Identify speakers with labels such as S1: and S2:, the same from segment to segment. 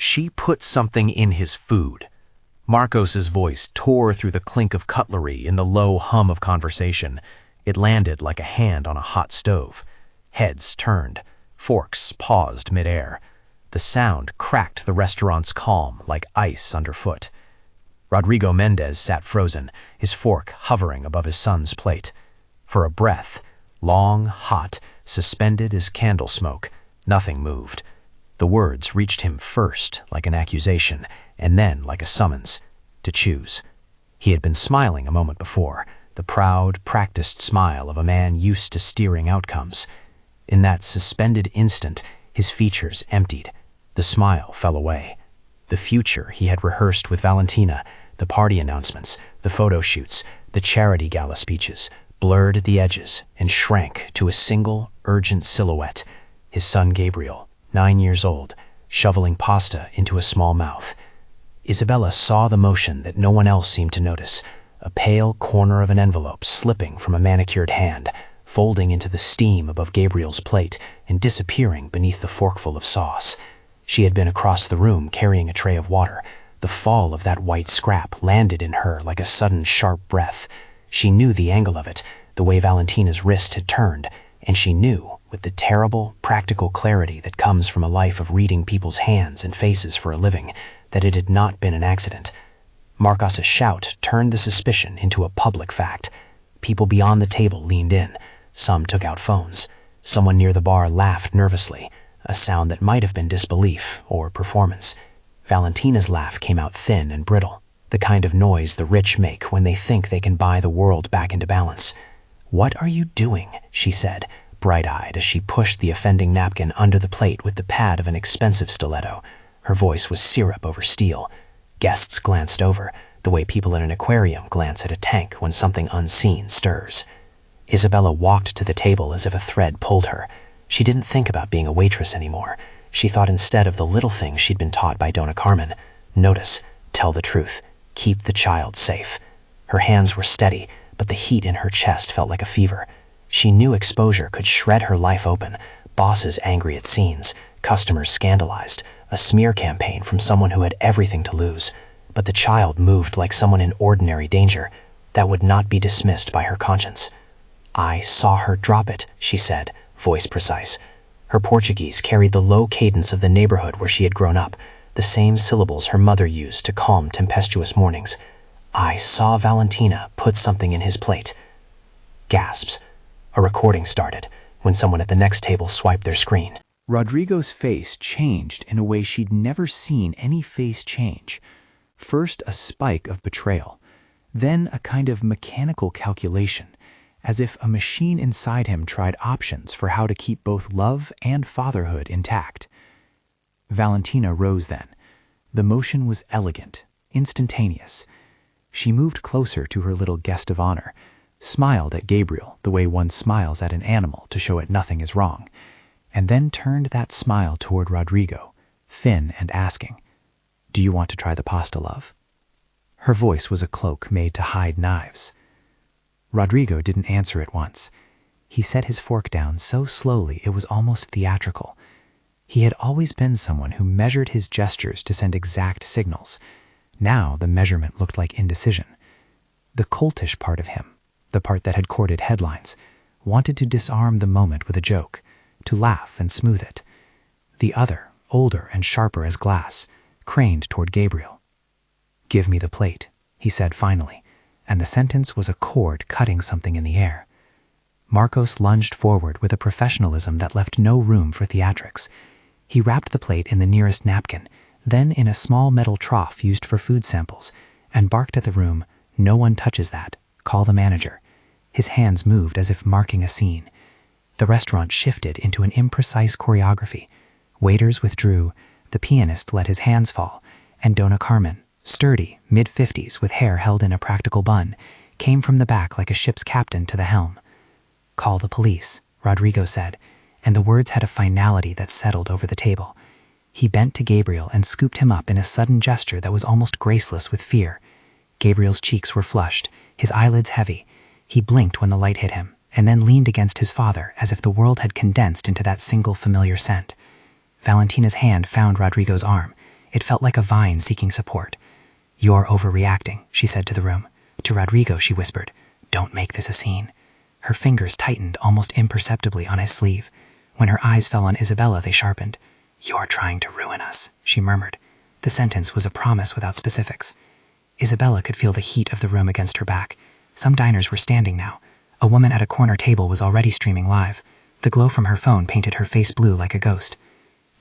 S1: She put something in his food. Marcos's voice tore through the clink of cutlery in the low hum of conversation. It landed like a hand on a hot stove. Heads turned. Forks paused midair. The sound cracked the restaurant's calm like ice underfoot. Rodrigo Mendes sat frozen, his fork hovering above his son's plate. For a breath, long, hot, suspended as candle smoke, nothing moved. The words reached him first like an accusation, and then like a summons, to choose. He had been smiling a moment before, the proud, practiced smile of a man used to steering outcomes. In that suspended instant, his features emptied. The smile fell away. The future he had rehearsed with Valentina, the party announcements, the photo shoots, the charity gala speeches, blurred at the edges and shrank to a single, urgent silhouette. His son Gabriel, 9 years old, shoveling pasta into a small mouth. Isabella saw the motion that no one else seemed to notice, a pale corner of an envelope slipping from a manicured hand, folding into the steam above Gabriel's plate and disappearing beneath the forkful of sauce. She had been across the room carrying a tray of water. The fall of that white scrap landed in her like a sudden sharp breath. She knew the angle of it, the way Valentina's wrist had turned, and she knew, with the terrible, practical clarity that comes from a life of reading people's hands and faces for a living, that it had not been an accident. Marcos's shout turned the suspicion into a public fact. People beyond the table leaned in. Some took out phones. Someone near the bar laughed nervously, a sound that might have been disbelief or performance. Valentina's laugh came out thin and brittle, the kind of noise the rich make when they think they can buy the world back into balance. "What are you doing?" she said, bright-eyed as she pushed the offending napkin under the plate with the pad of an expensive stiletto. Her voice was syrup over steel. Guests glanced over, the way people in an aquarium glance at a tank when something unseen stirs. Isabella walked to the table as if a thread pulled her. She didn't think about being a waitress anymore. She thought instead of the little things she'd been taught by Donna Carmen. Notice, tell the truth, keep the child safe. Her hands were steady, but the heat in her chest felt like a fever. She knew exposure could shred her life open, bosses angry at scenes, customers scandalized, a smear campaign from someone who had everything to lose. But the child moved like someone in ordinary danger. That would not be dismissed by her conscience. "I saw her drop it," she said, voice precise. Her Portuguese carried the low cadence of the neighborhood where she had grown up, the same syllables her mother used to calm tempestuous mornings. "I saw Valentina put something in his plate." Gasps. A recording started when someone at the next table swiped their screen.
S2: Rodrigo's face changed in a way she'd never seen any face change. First a spike of betrayal, then a kind of mechanical calculation, as if a machine inside him tried options for how to keep both love and fatherhood intact. Valentina rose then. The motion was elegant, instantaneous. She moved closer to her little guest of honor, smiled at Gabriel the way one smiles at an animal to show it nothing is wrong, and then turned that smile toward Rodrigo, thin and asking, "Do you want to try the pasta, love?" Her voice was a cloak made to hide knives. Rodrigo didn't answer at once. He set his fork down so slowly it was almost theatrical. He had always been someone who measured his gestures to send exact signals. Now the measurement looked like indecision. The coltish part of him, the part that had courted headlines, wanted to disarm the moment with a joke, to laugh and smooth it. The other, older and sharper as glass, craned toward Gabriel. "Give me the plate," he said finally, and the sentence was a cord cutting something in the air. Marcos lunged forward with a professionalism that left no room for theatrics. He wrapped the plate in the nearest napkin, then in a small metal trough used for food samples, and barked at the room, "No one touches that. Call the manager." His hands moved as if marking a scene. The restaurant shifted into an imprecise choreography. Waiters withdrew, the pianist let his hands fall, and Donna Carmen, sturdy, mid-50s with hair held in a practical bun, came from the back like a ship's captain to the helm. "Call the police," Rodrigo said, and the words had a finality that settled over the table. He bent to Gabriel and scooped him up in a sudden gesture that was almost graceless with fear. Gabriel's cheeks were flushed, his eyelids heavy. He blinked when the light hit him, and then leaned against his father as if the world had condensed into that single familiar scent. Valentina's hand found Rodrigo's arm. It felt like a vine seeking support. "You're overreacting," she said to the room. To Rodrigo, she whispered, "Don't make this a scene." Her fingers tightened almost imperceptibly on his sleeve. When her eyes fell on Isabella, they sharpened. "You're trying to ruin us," she murmured. The sentence was a promise without specifics. Isabella could feel the heat of the room against her back. Some diners were standing now. A woman at a corner table was already streaming live. The glow from her phone painted her face blue like a ghost.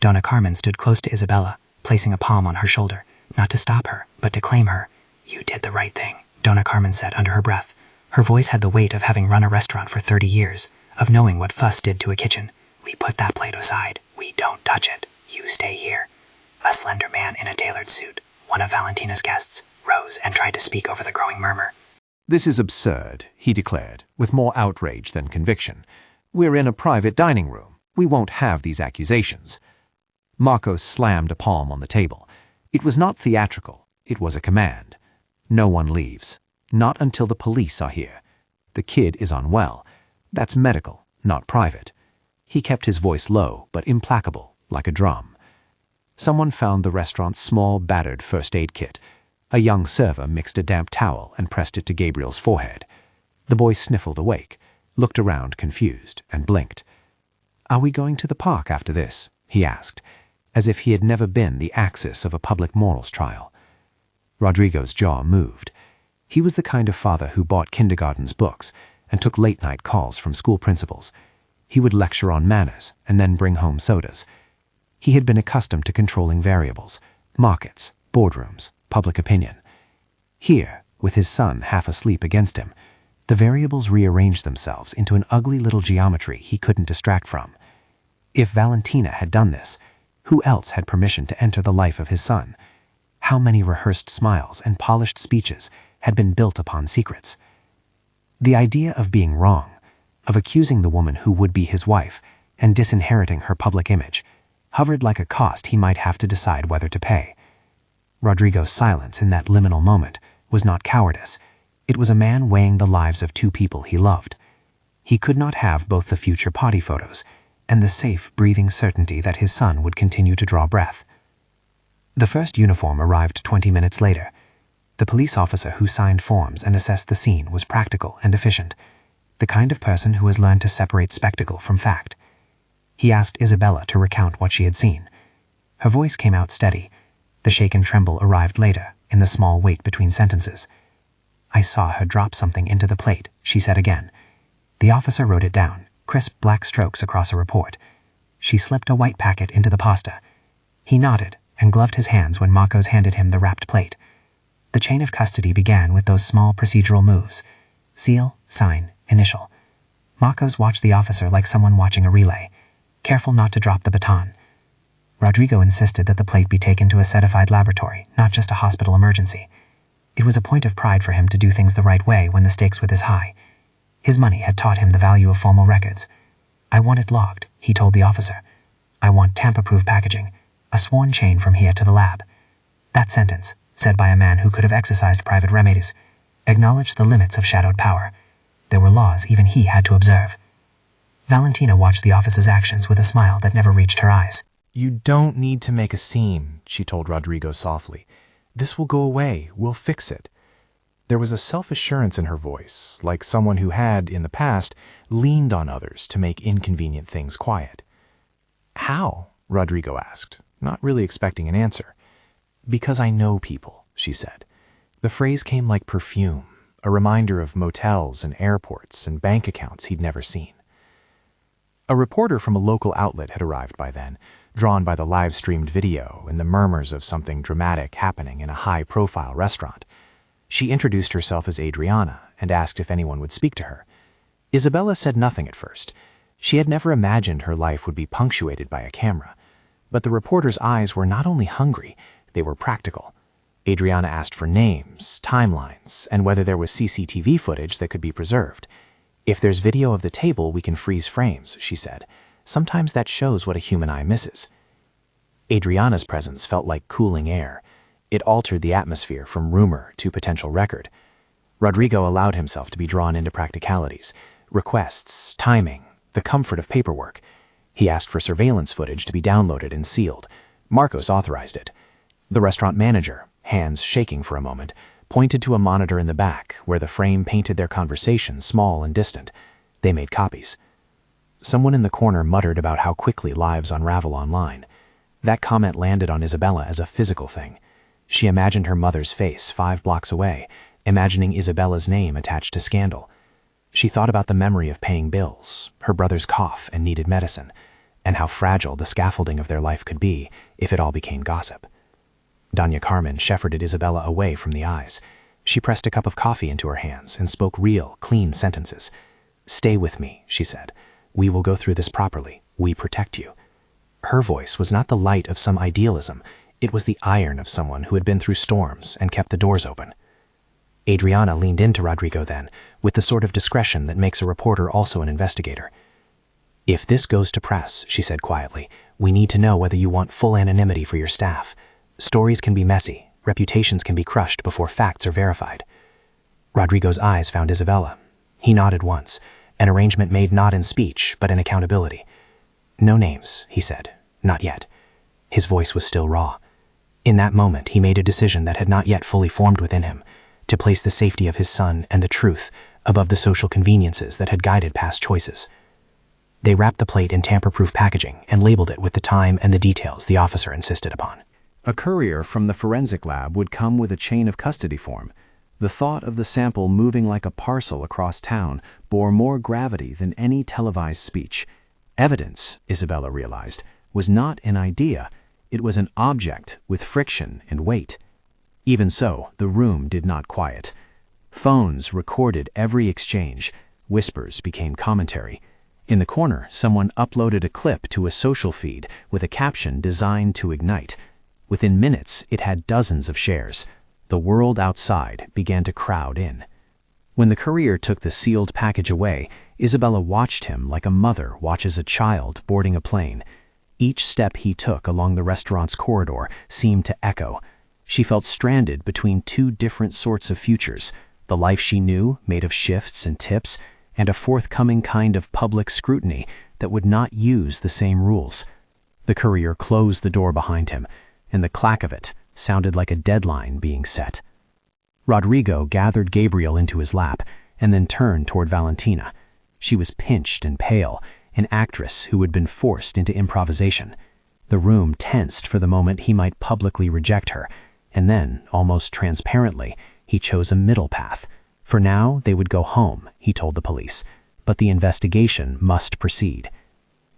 S2: Donna Carmen stood close to Isabella, placing a palm on her shoulder, not to stop her, but to claim her. "You did the right thing," Donna Carmen said under her breath. Her voice had the weight of having run a restaurant for 30 years, of knowing what fuss did to a kitchen. "We put that plate aside. We don't touch it. You stay here." A slender man in a tailored suit, one of Valentina's guests, rose and tried to speak over the growing murmur.
S1: "This is absurd," he declared, with more outrage than conviction. "We're in a private dining room. We won't have these accusations." Marcos slammed a palm on the table. It was not theatrical. It was a command. "No one leaves. Not until the police are here. The kid is unwell. That's medical, not private." He kept his voice low, but implacable, like a drum. Someone found the restaurant's small, battered first aid kit. A young server mixed a damp towel and pressed it to Gabriel's forehead. The boy sniffled awake, looked around confused, and blinked. "Are we going to the park after this?" he asked, as if he had never been the axis of a public morals trial. Rodrigo's jaw moved. He was the kind of father who bought kindergarten's books and took late-night calls from school principals. He would lecture on manners and then bring home sodas. He had been accustomed to controlling variables, markets, boardrooms, public opinion. Here, with his son half asleep against him, the variables rearranged themselves into an ugly little geometry he couldn't distract from. If Valentina had done this, who else had permission to enter the life of his son? How many rehearsed smiles and polished speeches had been built upon secrets? The idea of being wrong, of accusing the woman who would be his wife and disinheriting her public image, hovered like a cost he might have to decide whether to pay. Rodrigo's silence in that liminal moment was not cowardice. It was a man weighing the lives of two people he loved. He could not have both the future potty photos and the safe, breathing certainty that his son would continue to draw breath. The first uniform arrived 20 minutes later. The police officer who signed forms and assessed the scene was practical and efficient, the kind of person who has learned to separate spectacle from fact. He asked Isabella to recount what she had seen. Her voice came out steady. The shake and tremble arrived later, in the small wait between sentences. "I saw her drop something into the plate," she said again. The officer wrote it down, crisp black strokes across a report. "She slipped a white packet into the pasta." He nodded and gloved his hands when Marcos handed him the wrapped plate. The chain of custody began with those small procedural moves. Seal, sign, initial. Marcos watched the officer like someone watching a relay, careful not to drop the baton. Rodrigo insisted that the plate be taken to a certified laboratory, not just a hospital emergency. It was a point of pride for him to do things the right way when the stakes were this high. His money had taught him the value of formal records. "I want it logged," he told the officer. "I want tamper-proof packaging, a sworn chain from here to the lab." That sentence, said by a man who could have exercised private remedies, acknowledged the limits of shadowed power. There were laws even he had to observe. Valentina watched the officer's actions with a smile that never reached her eyes.
S3: "You don't need to make a scene," she told Rodrigo softly. "This will go away. We'll fix it." There was a self-assurance in her voice, like someone who had, in the past, leaned on others to make inconvenient things quiet. "How?" Rodrigo asked, not really expecting an answer. "Because I know people," she said. The phrase came like perfume, a reminder of motels and airports and bank accounts he'd never seen. A reporter from a local outlet had arrived by then, drawn by the live-streamed video and the murmurs of something dramatic happening in a high-profile restaurant. She introduced herself as Adriana and asked if anyone would speak to her. Isabella said nothing at first. She had never imagined her life would be punctuated by a camera. But the reporter's eyes were not only hungry, they were practical. Adriana asked for names, timelines, and whether there was CCTV footage that could be preserved. "If there's video of the table, we can freeze frames," she said. "Sometimes that shows what a human eye misses." Adriana's presence felt like cooling air. It altered the atmosphere from rumor to potential record. Rodrigo allowed himself to be drawn into practicalities, requests, timing, the comfort of paperwork. He asked for surveillance footage to be downloaded and sealed. Marcos authorized it. The restaurant manager, hands shaking for a moment, pointed to a monitor in the back where the frame painted their conversation small and distant. They made copies. Someone in the corner muttered about how quickly lives unravel online. That comment landed on Isabella as a physical thing. She imagined her mother's face 5 blocks away, imagining Isabella's name attached to scandal. She thought about the memory of paying bills, her brother's cough and needed medicine, and how fragile the scaffolding of their life could be if it all became gossip. Doña Carmen shepherded Isabella away from the eyes. She pressed a cup of coffee into her hands and spoke real, clean sentences. "Stay with me," she said. "We will go through this properly. We protect you." Her voice was not the light of some idealism. It was the iron of someone who had been through storms and kept the doors open. Adriana leaned into Rodrigo then, with the sort of discretion that makes a reporter also an investigator. "If this goes to press," she said quietly, "we need to know whether you want full anonymity for your staff. Stories can be messy, reputations can be crushed before facts are verified." Rodrigo's eyes found Isabella. He nodded once, an arrangement made not in speech, but in accountability. "No names," he said. "Not yet." His voice was still raw. In that moment, he made a decision that had not yet fully formed within him, to place the safety of his son and the truth above the social conveniences that had guided past choices. They wrapped the plate in tamper-proof packaging and labeled it with the time and the details the officer insisted upon.
S2: A courier from the forensic lab would come with a chain of custody form. The thought of the sample moving like a parcel across town bore more gravity than any televised speech. Evidence, Isabella realized, was not an idea. It was an object with friction and weight. Even so, the room did not quiet. Phones recorded every exchange. Whispers became commentary. In the corner, someone uploaded a clip to a social feed with a caption designed to ignite. Within minutes, it had dozens of shares. The world outside began to crowd in. When the courier took the sealed package away, Isabella watched him like a mother watches a child boarding a plane. Each step he took along the restaurant's corridor seemed to echo. She felt stranded between 2 different sorts of futures, the life she knew, made of shifts and tips, and a forthcoming kind of public scrutiny that would not use the same rules. The courier closed the door behind him, and the clack of it sounded like a deadline being set. Rodrigo gathered Gabriel into his lap and then turned toward Valentina. She was pinched and pale, an actress who had been forced into improvisation. The room tensed for the moment he might publicly reject her, and then, almost transparently, he chose a middle path. For now, they would go home, he told the police, but the investigation must proceed.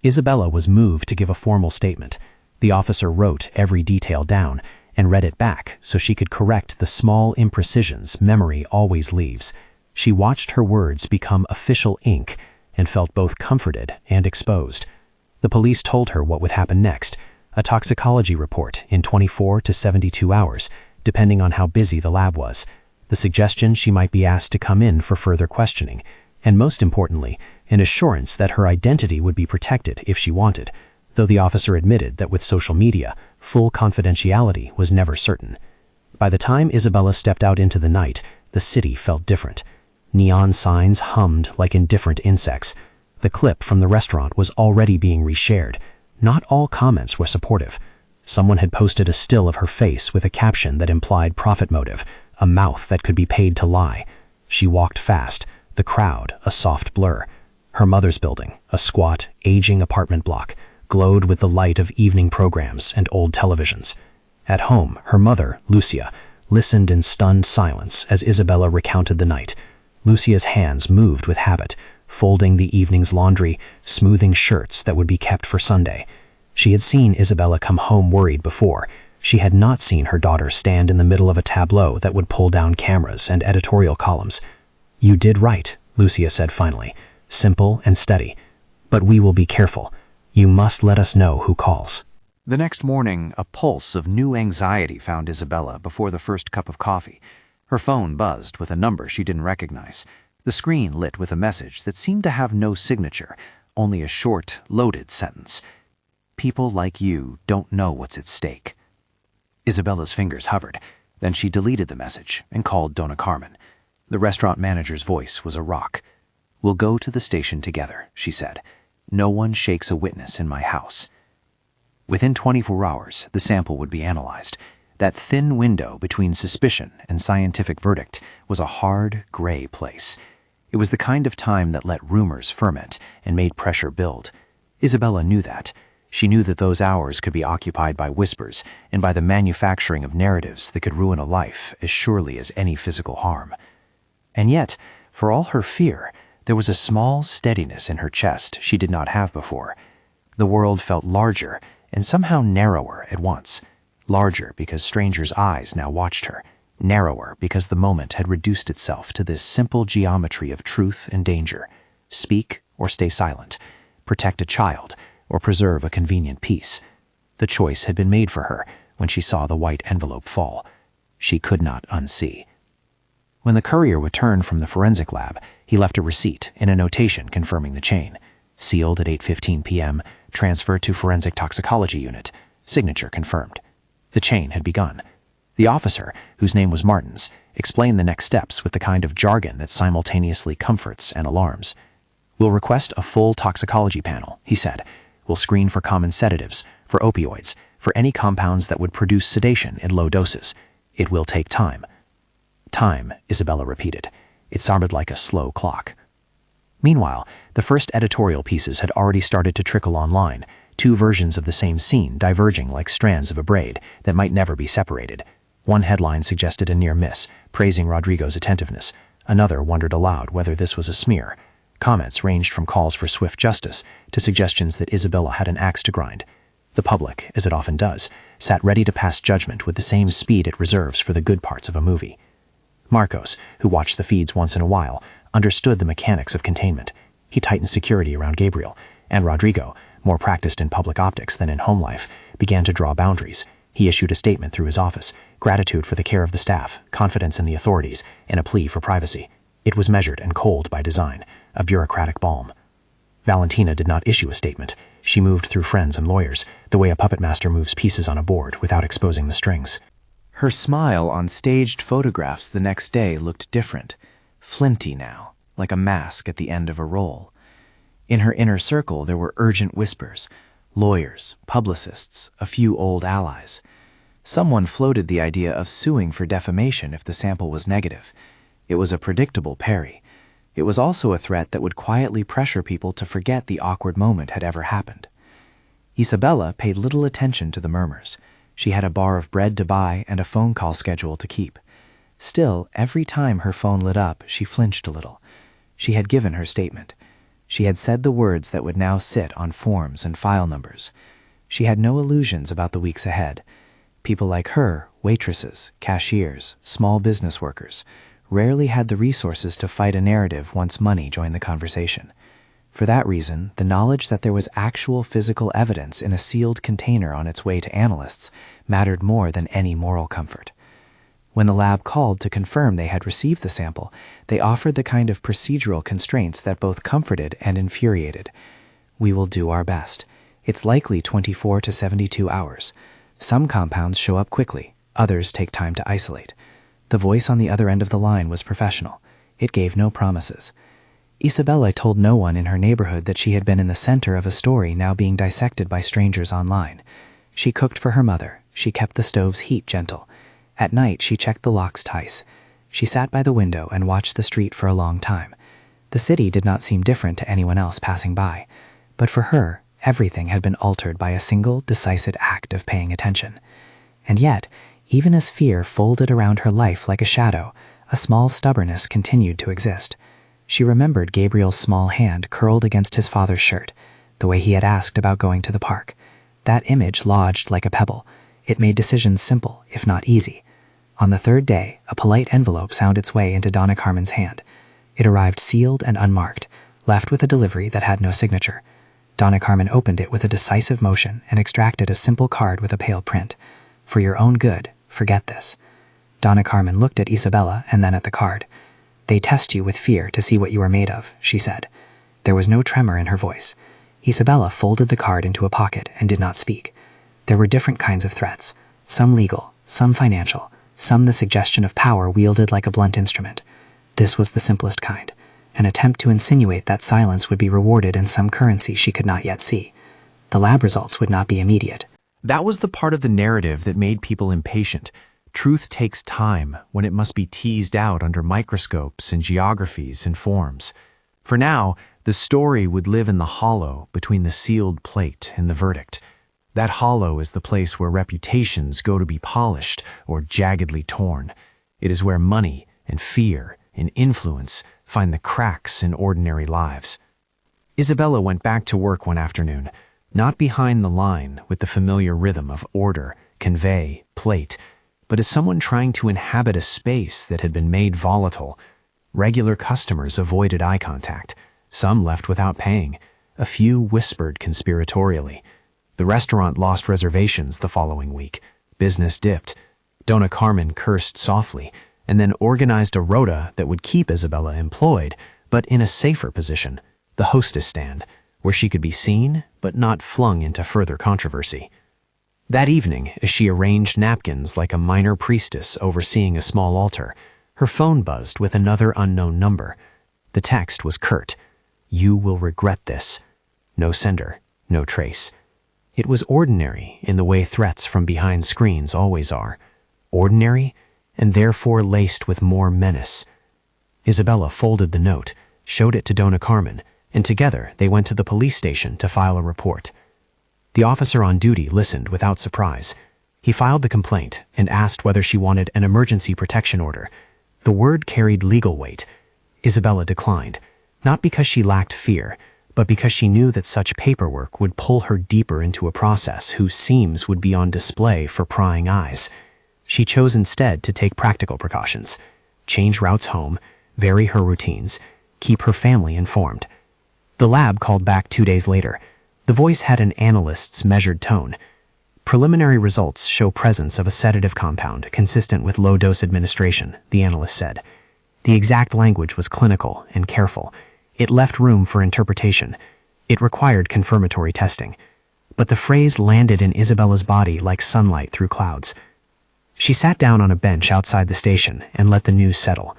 S2: Isabella was moved to give a formal statement. The officer wrote every detail down and read it back so she could correct the small imprecisions memory always leaves. She watched her words become official ink and felt both comforted and exposed. The police told her what would happen next, a toxicology report in 24 to 72 hours, depending on how busy the lab was, the suggestion she might be asked to come in for further questioning, and most importantly, an assurance that her identity would be protected if she wanted, though the officer admitted that with social media, full confidentiality was never certain. By the time Isabella stepped out into the night, the city felt different. Neon signs hummed like indifferent insects. The clip from the restaurant was already being reshared. Not all comments were supportive. Someone had posted a still of her face with a caption that implied profit motive, a mouth that could be paid to lie. She walked fast, the crowd a soft blur. Her mother's building, a squat, aging apartment block, glowed with the light of evening programs and old televisions. At home, her mother, Lucia, listened in stunned silence as Isabella recounted the night. Lucia's hands moved with habit, folding the evening's laundry, smoothing shirts that would be kept for Sunday. She had seen Isabella come home worried before. She had not seen her daughter stand in the middle of a tableau that would pull down cameras and editorial columns. "You did right," Lucia said finally, simple and steady. "But we will be careful. You must let us know who calls."
S4: The next morning, a pulse of new anxiety found Isabella before the first cup of coffee. Her phone buzzed with a number she didn't recognize. The screen lit with a message that seemed to have no signature, only a short, loaded sentence. "People like you don't know what's at stake." Isabella's fingers hovered. Then she deleted the message and called Dona Carmen. The restaurant manager's voice was a rock. "We'll go to the station together," she said. "No one shakes a witness in my house." Within 24 hours, the sample would be analyzed. That thin window between suspicion and scientific verdict was a hard, gray place. It was the kind of time that let rumors ferment and made pressure build. Isabella knew that. She knew that those hours could be occupied by whispers and by the manufacturing of narratives that could ruin a life as surely as any physical harm. And yet, for all her fear, there was a small steadiness in her chest she did not have before. The world felt larger and somehow narrower at once. Larger because strangers' eyes now watched her. Narrower because the moment had reduced itself to this simple geometry of truth and danger. Speak or stay silent. Protect a child or preserve a convenient peace. The choice had been made for her when she saw the white envelope fall. She could not unsee. When the courier returned from the forensic lab, he left a receipt and a notation confirming the chain. Sealed at 8:15 p.m., transferred to forensic toxicology unit. Signature confirmed. The chain had begun. The officer, whose name was Martins, explained the next steps with the kind of jargon that simultaneously comforts and alarms. "We'll request a full toxicology panel," he said. "We'll screen for common sedatives, for opioids, for any compounds that would produce sedation in low doses. It will take time." Time, Isabella repeated. It sounded like a slow clock. Meanwhile, the first editorial pieces had already started to trickle online, two versions of the same scene diverging like strands of a braid that might never be separated. One headline suggested a near miss, praising Rodrigo's attentiveness. Another wondered aloud whether this was a smear. Comments ranged from calls for swift justice to suggestions that Isabella had an axe to grind. The public, as it often does, sat ready to pass judgment with the same speed it reserves for the good parts of a movie. Marcos, who watched the feeds once in a while, understood the mechanics of containment. He tightened security around Gabriel, and Rodrigo, more practiced in public optics than in home life, began to draw boundaries. He issued a statement through his office, gratitude for the care of the staff, confidence in the authorities, and a plea for privacy. It was measured and cold by design, a bureaucratic balm. Valentina did not issue a statement. She moved through friends and lawyers, the way a puppet master moves pieces on a board without exposing the strings.
S2: Her smile on staged photographs the next day looked different, flinty now, like a mask at the end of a role. In her inner circle there were urgent whispers, lawyers, publicists, a few old allies. Someone floated the idea of suing for defamation if the sample was negative. It was a predictable parry. It was also a threat that would quietly pressure people to forget the awkward moment had ever happened. Isabella paid little attention to the murmurs. She had a bar of bread to buy and a phone call schedule to keep. Still, every time her phone lit up, she flinched a little. She had given her statement. She had said the words that would now sit on forms and file numbers. She had no illusions about the weeks ahead. People like her, waitresses, cashiers, small business workers, rarely had the resources to fight a narrative once money joined the conversation. For that reason, the knowledge that there was actual physical evidence in a sealed container on its way to analysts mattered more than any moral comfort. When the lab called to confirm they had received the sample, they offered the kind of procedural constraints that both comforted and infuriated. "We will do our best. It's likely 24 to 72 hours. Some compounds show up quickly, others take time to isolate." The voice on the other end of the line was professional. It gave no promises. Isabella told no one in her neighborhood that she had been in the center of a story now being dissected by strangers online. She cooked for her mother. She kept the stove's heat gentle. At night, she checked the locks twice. She sat by the window and watched the street for a long time. The city did not seem different to anyone else passing by. But for her, everything had been altered by a single, decisive act of paying attention. And yet, even as fear folded around her life like a shadow, a small stubbornness continued to exist. She remembered Gabriel's small hand curled against his father's shirt, the way he had asked about going to the park. That image lodged like a pebble. It made decisions simple, if not easy. On the third day, a polite envelope found its way into Donna Carmen's hand. It arrived sealed and unmarked, left with a delivery that had no signature. Donna Carmen opened it with a decisive motion and extracted a simple card with a pale print. "For your own good, forget this." Donna Carmen looked at Isabella and then at the card. "They test you with fear to see what you are made of," she said. There was no tremor in her voice. Isabella folded the card into a pocket and did not speak. There were different kinds of threats, some legal, some financial, some the suggestion of power wielded like a blunt instrument. This was the simplest kind, an attempt to insinuate that silence would be rewarded in some currency she could not yet see. The lab results would not be immediate. That was the part of the narrative that made people impatient. Truth takes time when it must be teased out under microscopes and geographies and forms. For now, the story would live in the hollow between the sealed plate and the verdict. That hollow is the place where reputations go to be polished or jaggedly torn. It is where money and fear and influence find the cracks in ordinary lives. Isabella went back to work one afternoon, not behind the line with the familiar rhythm of order, convey, plate, but as someone trying to inhabit a space that had been made volatile. Regular customers avoided eye contact. Some left without paying. A few whispered conspiratorially. The restaurant lost reservations the following week. Business dipped. Donna Carmen cursed softly, and then organized a rota that would keep Isabella employed, but in a safer position, the hostess stand, where she could be seen but not flung into further controversy. That evening, as she arranged napkins like a minor priestess overseeing a small altar, her phone buzzed with another unknown number. The text was curt. "You will regret this." No sender, no trace. It was ordinary in the way threats from behind screens always are. Ordinary, and therefore laced with more menace. Isabella folded the note, showed it to Donna Carmen, and together they went to the police station to file a report. The officer on duty listened without surprise. He filed the complaint and asked whether she wanted an emergency protection order. The word carried legal weight. Isabella declined, not because she lacked fear, but because she knew that such paperwork would pull her deeper into a process whose seams would be on display for prying eyes. She chose instead to take practical precautions, change routes home, vary her routines, keep her family informed. The lab called back 2 days later. The voice had an analyst's measured tone. Preliminary results show presence of a sedative compound consistent with low-dose administration, the analyst said. The exact language was clinical and careful. It left room for interpretation. It required confirmatory testing. But the phrase landed in Isabella's body like sunlight through clouds. She sat down on a bench outside the station and let the news settle.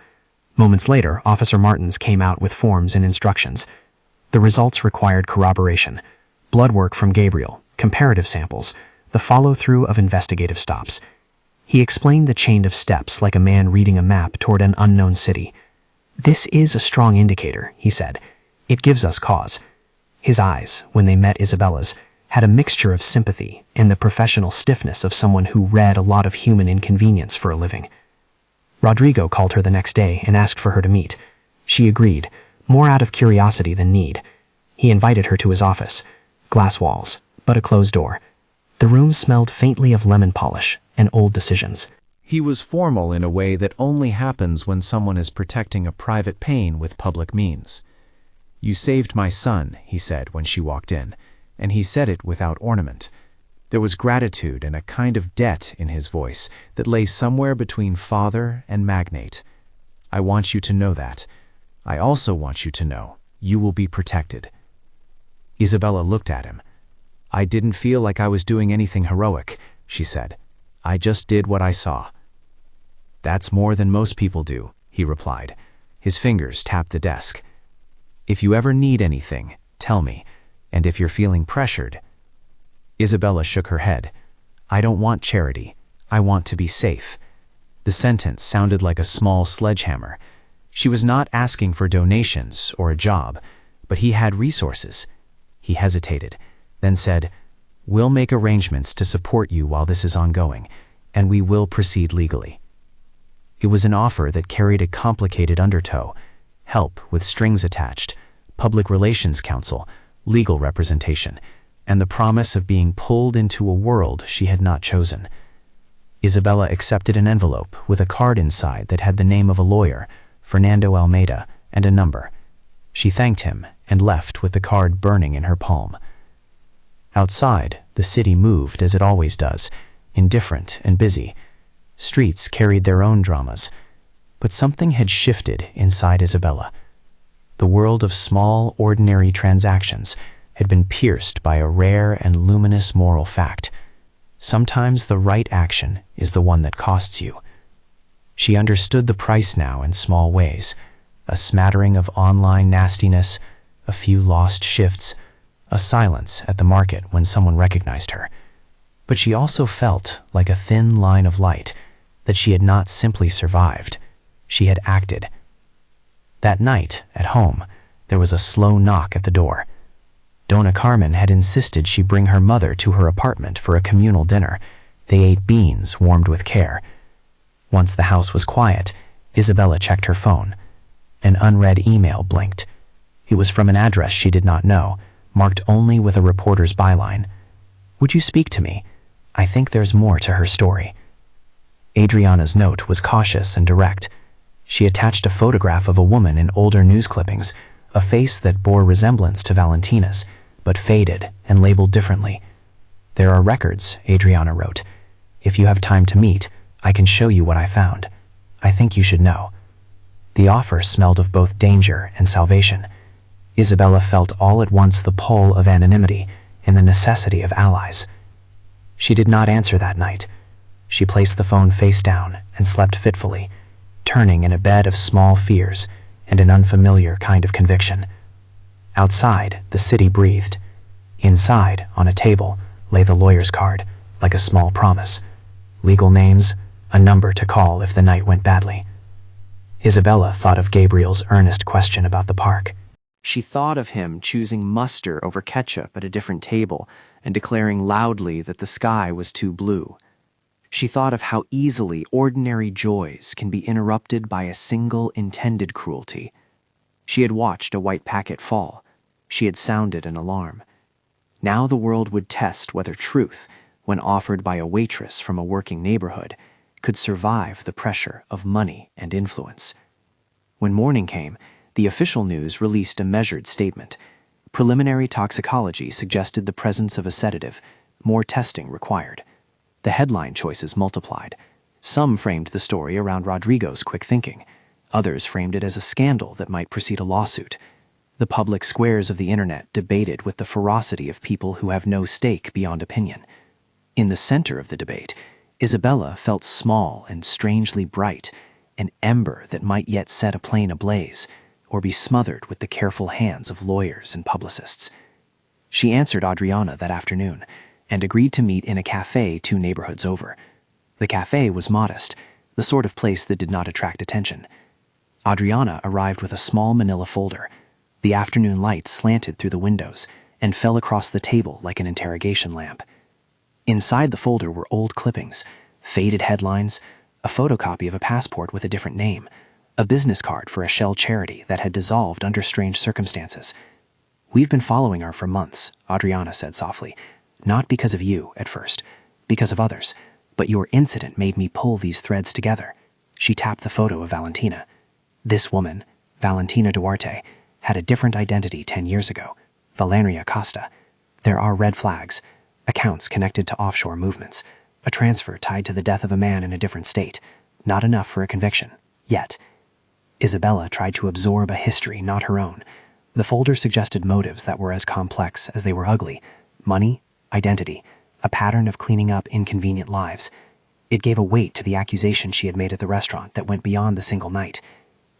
S2: Moments later, Officer Martins came out with forms and instructions. The results required corroboration. Blood work from Gabriel, comparative samples, the follow-through of investigative stops. He explained the chain of steps like a man reading a map toward an unknown city. "This is a strong indicator," he said. "It gives us cause." His eyes, when they met Isabella's, had a mixture of sympathy and the professional stiffness of someone who read a lot of human inconvenience for a living. Rodrigo called her the next day and asked for her to meet. She agreed, more out of curiosity than need. He invited her to his office. Glass walls, but a closed door. The room smelled faintly of lemon polish and old decisions.
S4: He was formal in a way that only happens when someone is protecting a private pain with public means. "You saved my son," he said when she walked in, and he said it without ornament. There was gratitude and a kind of debt in his voice that lay somewhere between father and magnate. "I want you to know that. I also want you to know you will be protected." Isabella looked at him. "I didn't feel like I was doing anything heroic," she said. "I just did what I saw." "That's more than most people do," he replied. His fingers tapped the desk. "If you ever need anything, tell me, and if you're feeling pressured." Isabella shook her head. "I don't want charity. I want to be safe." The sentence sounded like a small sledgehammer. She was not asking for donations or a job, but he had resources. He hesitated, then said, "We'll make arrangements to support you while this is ongoing, and we will proceed legally." It was an offer that carried a complicated undertow: help with strings attached, public relations counsel, legal representation, and the promise of being pulled into a world she had not chosen. Isabella accepted an envelope with a card inside that had the name of a lawyer, Fernando Almeida, and a number. She thanked him and left with the card burning in her palm. Outside, the city moved as it always does, indifferent and busy. Streets carried their own dramas, but something had shifted inside Isabella. The world of small, ordinary transactions had been pierced by a rare and luminous moral fact. Sometimes the right action is the one that costs you. She understood the price now in small ways: a smattering of online nastiness, a few lost shifts, a silence at the market when someone recognized her.
S2: But she also felt like a thin line of light, that she had not simply survived, she had acted. That night, at home, there was a slow knock at the door. Donna Carmen had insisted she bring her mother to her apartment for a communal dinner. They ate beans warmed with care. Once the house was quiet, Isabella checked her phone. An unread email blinked. It was from an address she did not know, marked only with a reporter's byline. "Would you speak to me? I think there's more to her story." Adriana's note was cautious and direct. She attached a photograph of a woman in older news clippings, a face that bore resemblance to Valentina's, but faded and labeled differently. "There are records," Adriana wrote. "If you have time to meet, I can show you what I found. I think you should know." The offer smelled of both danger and salvation. Isabella felt all at once the pull of anonymity and the necessity of allies. She did not answer that night. She placed the phone face down and slept fitfully, turning in a bed of small fears and an unfamiliar kind of conviction. Outside, the city breathed. Inside, on a table, lay the lawyer's card, like a small promise. Legal names, a number to call if the night went badly. Isabella thought of Gabriel's earnest question about the park.
S4: She thought of him choosing mustard over ketchup at a different table and declaring loudly that the sky was too blue. She thought of how easily ordinary joys can be interrupted by a single intended cruelty. She had watched a white packet fall. She had sounded an alarm. Now the world would test whether truth, when offered by a waitress from a working neighborhood, could survive the pressure of money and influence. When morning came, the official news released a measured statement. Preliminary toxicology suggested the presence of a sedative, more testing required. The headline choices multiplied. Some framed the story around Rodrigo's quick thinking. Others framed it as a scandal that might precede a lawsuit. The public squares of the internet debated with the ferocity of people who have no stake beyond opinion. In the center of the debate, Isabella felt small and strangely bright, an ember that might yet set a plane ablaze, or be smothered with the careful hands of lawyers and publicists. She answered Adriana that afternoon, and agreed to meet in a cafe 2 neighborhoods over. The cafe was modest, the sort of place that did not attract attention. Adriana arrived with a small manila folder. The afternoon light slanted through the windows and fell across the table like an interrogation lamp. Inside the folder were old clippings, faded headlines, a photocopy of a passport with a different name, a business card for a shell charity that had dissolved under strange circumstances. "We've been following her for months," Adriana said softly. "Not because of you, at first, because of others, but your incident made me pull these threads together." She tapped the photo of Valentina. This woman, Valentina Duarte, had a different identity 10 years ago, Valeria Costa. There are red flags, accounts connected to offshore movements, a transfer tied to the death of a man in a different state, not enough for a conviction, yet. Isabella tried to absorb a history not her own. The folder suggested motives that were as complex as they were ugly: money, identity, a pattern of cleaning up inconvenient lives. It gave a weight to the accusation she had made at the restaurant that went beyond the single night.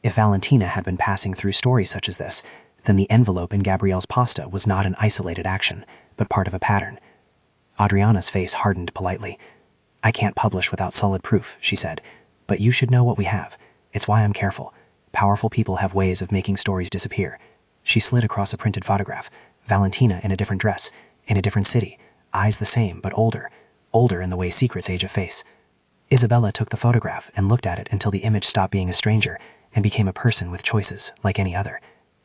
S4: If Valentina had been passing through stories such as this, then the envelope in Gabriel's pasta was not an isolated action, but part of a pattern. Adriana's face hardened politely. "I can't publish without solid proof," she said, "but you should know what we have. It's why I'm careful. Powerful people have ways of making stories disappear." She slid across a printed photograph. Valentina in a different dress, in a different city, eyes the same but older in the way secrets age a face. Isabella took the photograph and looked at it until the image stopped being a stranger and became a person with choices like any other.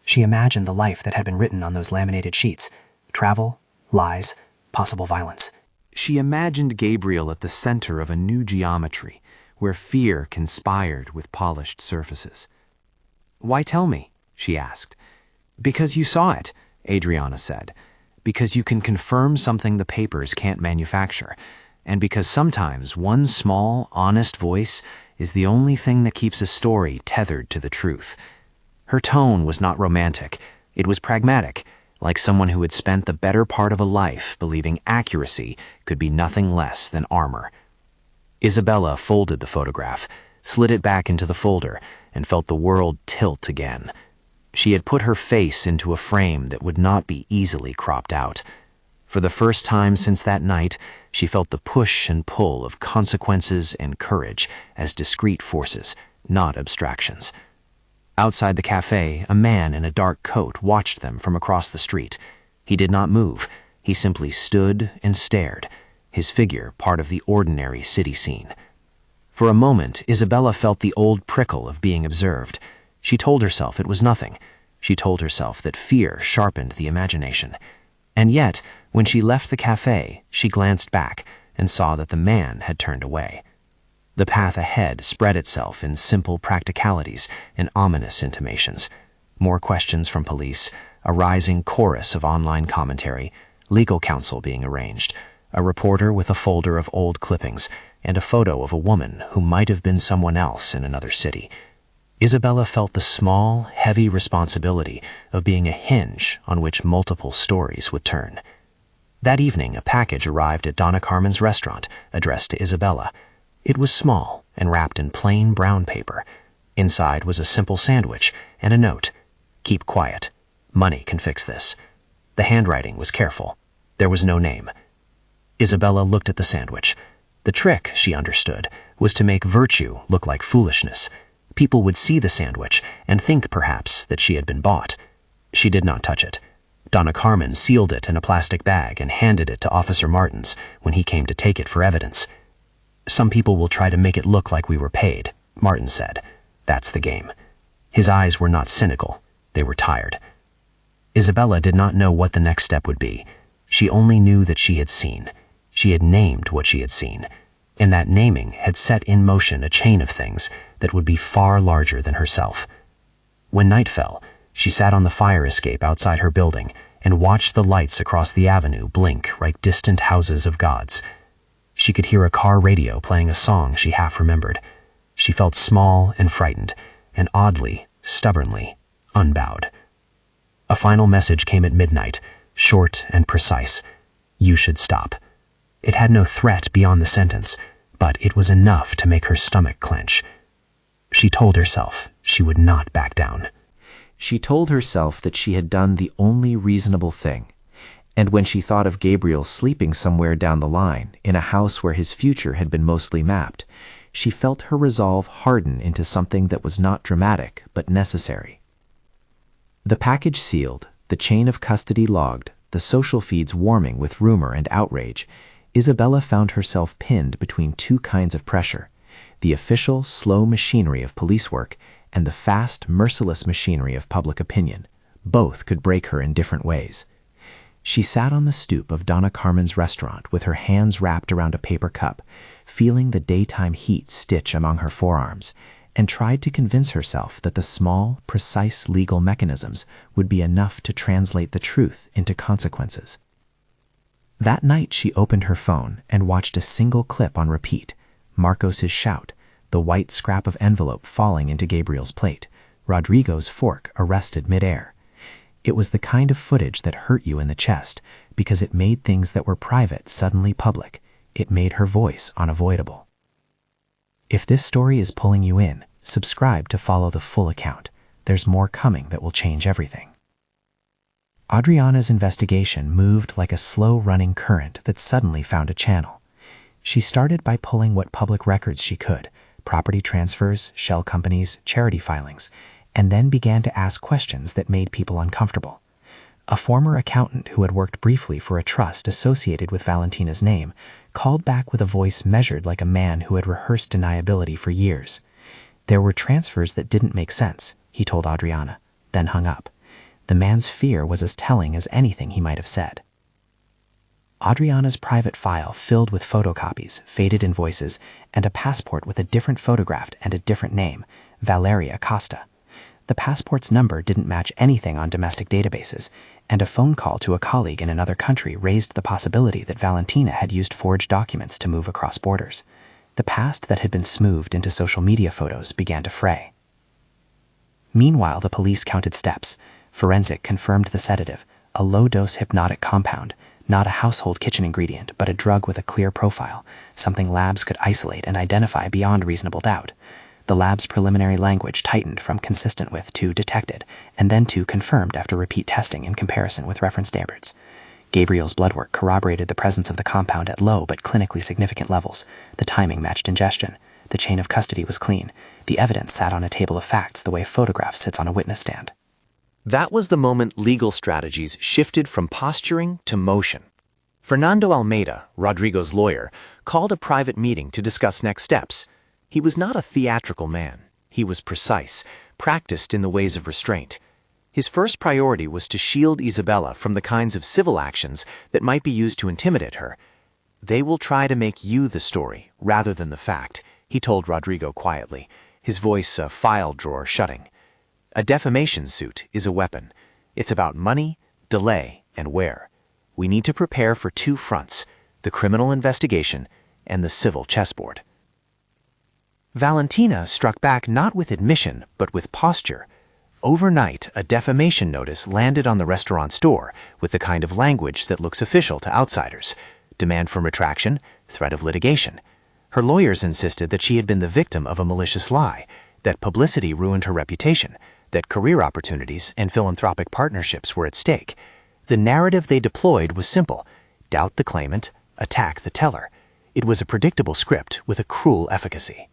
S4: She imagined the life that had been written on those laminated sheets: travel, lies, possible violence. She imagined Gabriel at the center of a new geometry, where fear conspired with polished surfaces. "Why tell me?" she asked. "Because you saw it," Adriana said. "Because you can confirm something the papers can't manufacture, and because sometimes one small, honest voice is the only thing that keeps a story tethered to the truth." Her tone was not romantic. It was pragmatic, like someone who had spent the better part of a life believing accuracy could be nothing less than armor. Isabella folded the photograph, slid it back into the folder, and felt the world tilt again. She had put her face into a frame that would not be easily cropped out. For the first time since that night, she felt the push and pull of consequences and courage as discrete forces, not abstractions. Outside the cafe, a man in a dark coat watched them from across the street. He did not move. He simply stood and stared, his figure part of the ordinary city scene. For a moment, Isabella felt the old prickle of being observed. She told herself it was nothing. She told herself that fear sharpened the imagination. And yet, when she left the cafe, she glanced back and saw that the man had turned away. The path ahead spread itself in simple practicalities and ominous intimations. More questions from police, a rising chorus of online commentary, legal counsel being arranged, a reporter with a folder of old clippings, and a photo of a woman who might have been someone else in another city. Isabella felt the small, heavy responsibility of being a hinge on which multiple stories would turn. That evening, a package arrived at Donna Carmen's restaurant, addressed to Isabella. It was small and wrapped in plain brown paper. Inside was a simple sandwich and a note. "Keep quiet. Money can fix this." The handwriting was careful. There was no name. Isabella looked at the sandwich. The trick, she understood, was to make virtue look like foolishness. People would see the sandwich and think, perhaps, that she had been bought. She did not touch it. Donna Carmen sealed it in a plastic bag and handed it to Officer Martins when he came to take it for evidence. "Some people will try to make it look like we were paid," Martin said. "That's the game." His eyes were not cynical. They were tired. Isabella did not know what the next step would be. She only knew that she had seen. She had named what she had seen, and that naming had set in motion a chain of things that would be far larger than herself. When night fell, she sat on the fire escape outside her building and watched the lights across the avenue blink like distant houses of gods. She could hear a car radio playing a song she half remembered. She felt small and frightened, and oddly, stubbornly, unbowed. A final message came at midnight, short and precise. "You should stop." It had no threat beyond the sentence, but it was enough to make her stomach clench. She told herself she would not back down.
S2: She told herself that she had done the only reasonable thing. And when she thought of Gabriel sleeping somewhere down the line, in a house where his future had been mostly mapped, she felt her resolve harden into something that was not dramatic, but necessary. The package sealed, the chain of custody logged, the social feeds warming with rumor and outrage, Isabella found herself pinned between two kinds of pressure: the official, slow machinery of police work and the fast, merciless machinery of public opinion. Both could break her in different ways. She sat on the stoop of Donna Carmen's restaurant with her hands wrapped around a paper cup, feeling the daytime heat stitch among her forearms, and tried to convince herself that the small, precise legal mechanisms would be enough to translate the truth into consequences. That night she opened her phone and watched a single clip on repeat: Marcos's shout, the white scrap of envelope falling into Gabriel's plate, Rodrigo's fork arrested midair. It was the kind of footage that hurt you in the chest because it made things that were private suddenly public. It made her voice unavoidable. If this story is pulling you in, subscribe to follow the full account. There's more coming that will change everything. Adriana's investigation moved like a slow-running current that suddenly found a channel. She started by pulling what public records she could: property transfers, shell companies, charity filings, and then began to ask questions that made people uncomfortable. A former accountant who had worked briefly for a trust associated with Valentina's name called back with a voice measured like a man who had rehearsed deniability for years. There were transfers that didn't make sense, he told Adriana, then hung up. The man's fear was as telling as anything he might have said. Adriana's private file filled with photocopies, faded invoices, and a passport with a different photograph and a different name, Valeria Costa. The passport's number didn't match anything on domestic databases, and a phone call to a colleague in another country raised the possibility that Valentina had used forged documents to move across borders. The past that had been smoothed into social media photos began to fray. Meanwhile, the police counted steps. Forensic confirmed the sedative, a low-dose hypnotic compound, not a household kitchen ingredient, but a drug with a clear profile, something labs could isolate and identify beyond reasonable doubt. The lab's preliminary language tightened from consistent with to detected, and then to confirmed after repeat testing in comparison with reference standards.
S5: Gabriel's bloodwork corroborated the presence of the compound at low but clinically significant levels. The timing matched ingestion. The chain of custody was clean. The evidence sat on a table of facts the way a photograph sits on a witness stand.
S6: That was the moment legal strategies shifted from posturing to motion. Fernando Almeida, Rodrigo's lawyer, called a private meeting to discuss next steps. He was not a theatrical man. He was precise, practiced in the ways of restraint. His first priority was to shield Isabella from the kinds of civil actions that might be used to intimidate her. "They will try to make you the story, rather than the fact," he told Rodrigo quietly, his voice a file drawer shutting. "A defamation suit is a weapon. It's about money, delay, and where. We need to prepare for two fronts, the criminal investigation and the civil chessboard." Valentina struck back not with admission, but with posture. Overnight, a defamation notice landed on the restaurant's door with the kind of language that looks official to outsiders: demand for retraction, threat of litigation. Her lawyers insisted that she had been the victim of a malicious lie, that publicity ruined her reputation, that career opportunities and philanthropic partnerships were at stake. The narrative they deployed was simple: doubt the claimant, attack the teller. It was a predictable script with a cruel efficacy.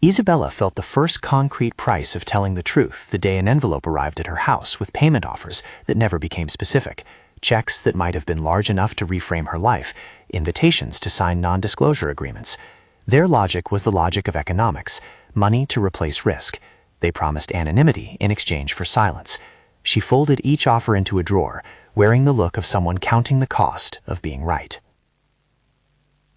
S6: Isabella felt the first concrete price of telling the truth the day an envelope arrived at her house with payment offers that never became specific, checks that might have been large enough to reframe her life, invitations to sign non-disclosure agreements. Their logic was the logic of economics: money to replace risk. They promised anonymity in exchange for silence. She folded each offer into a drawer, wearing the look of someone counting the cost of being right.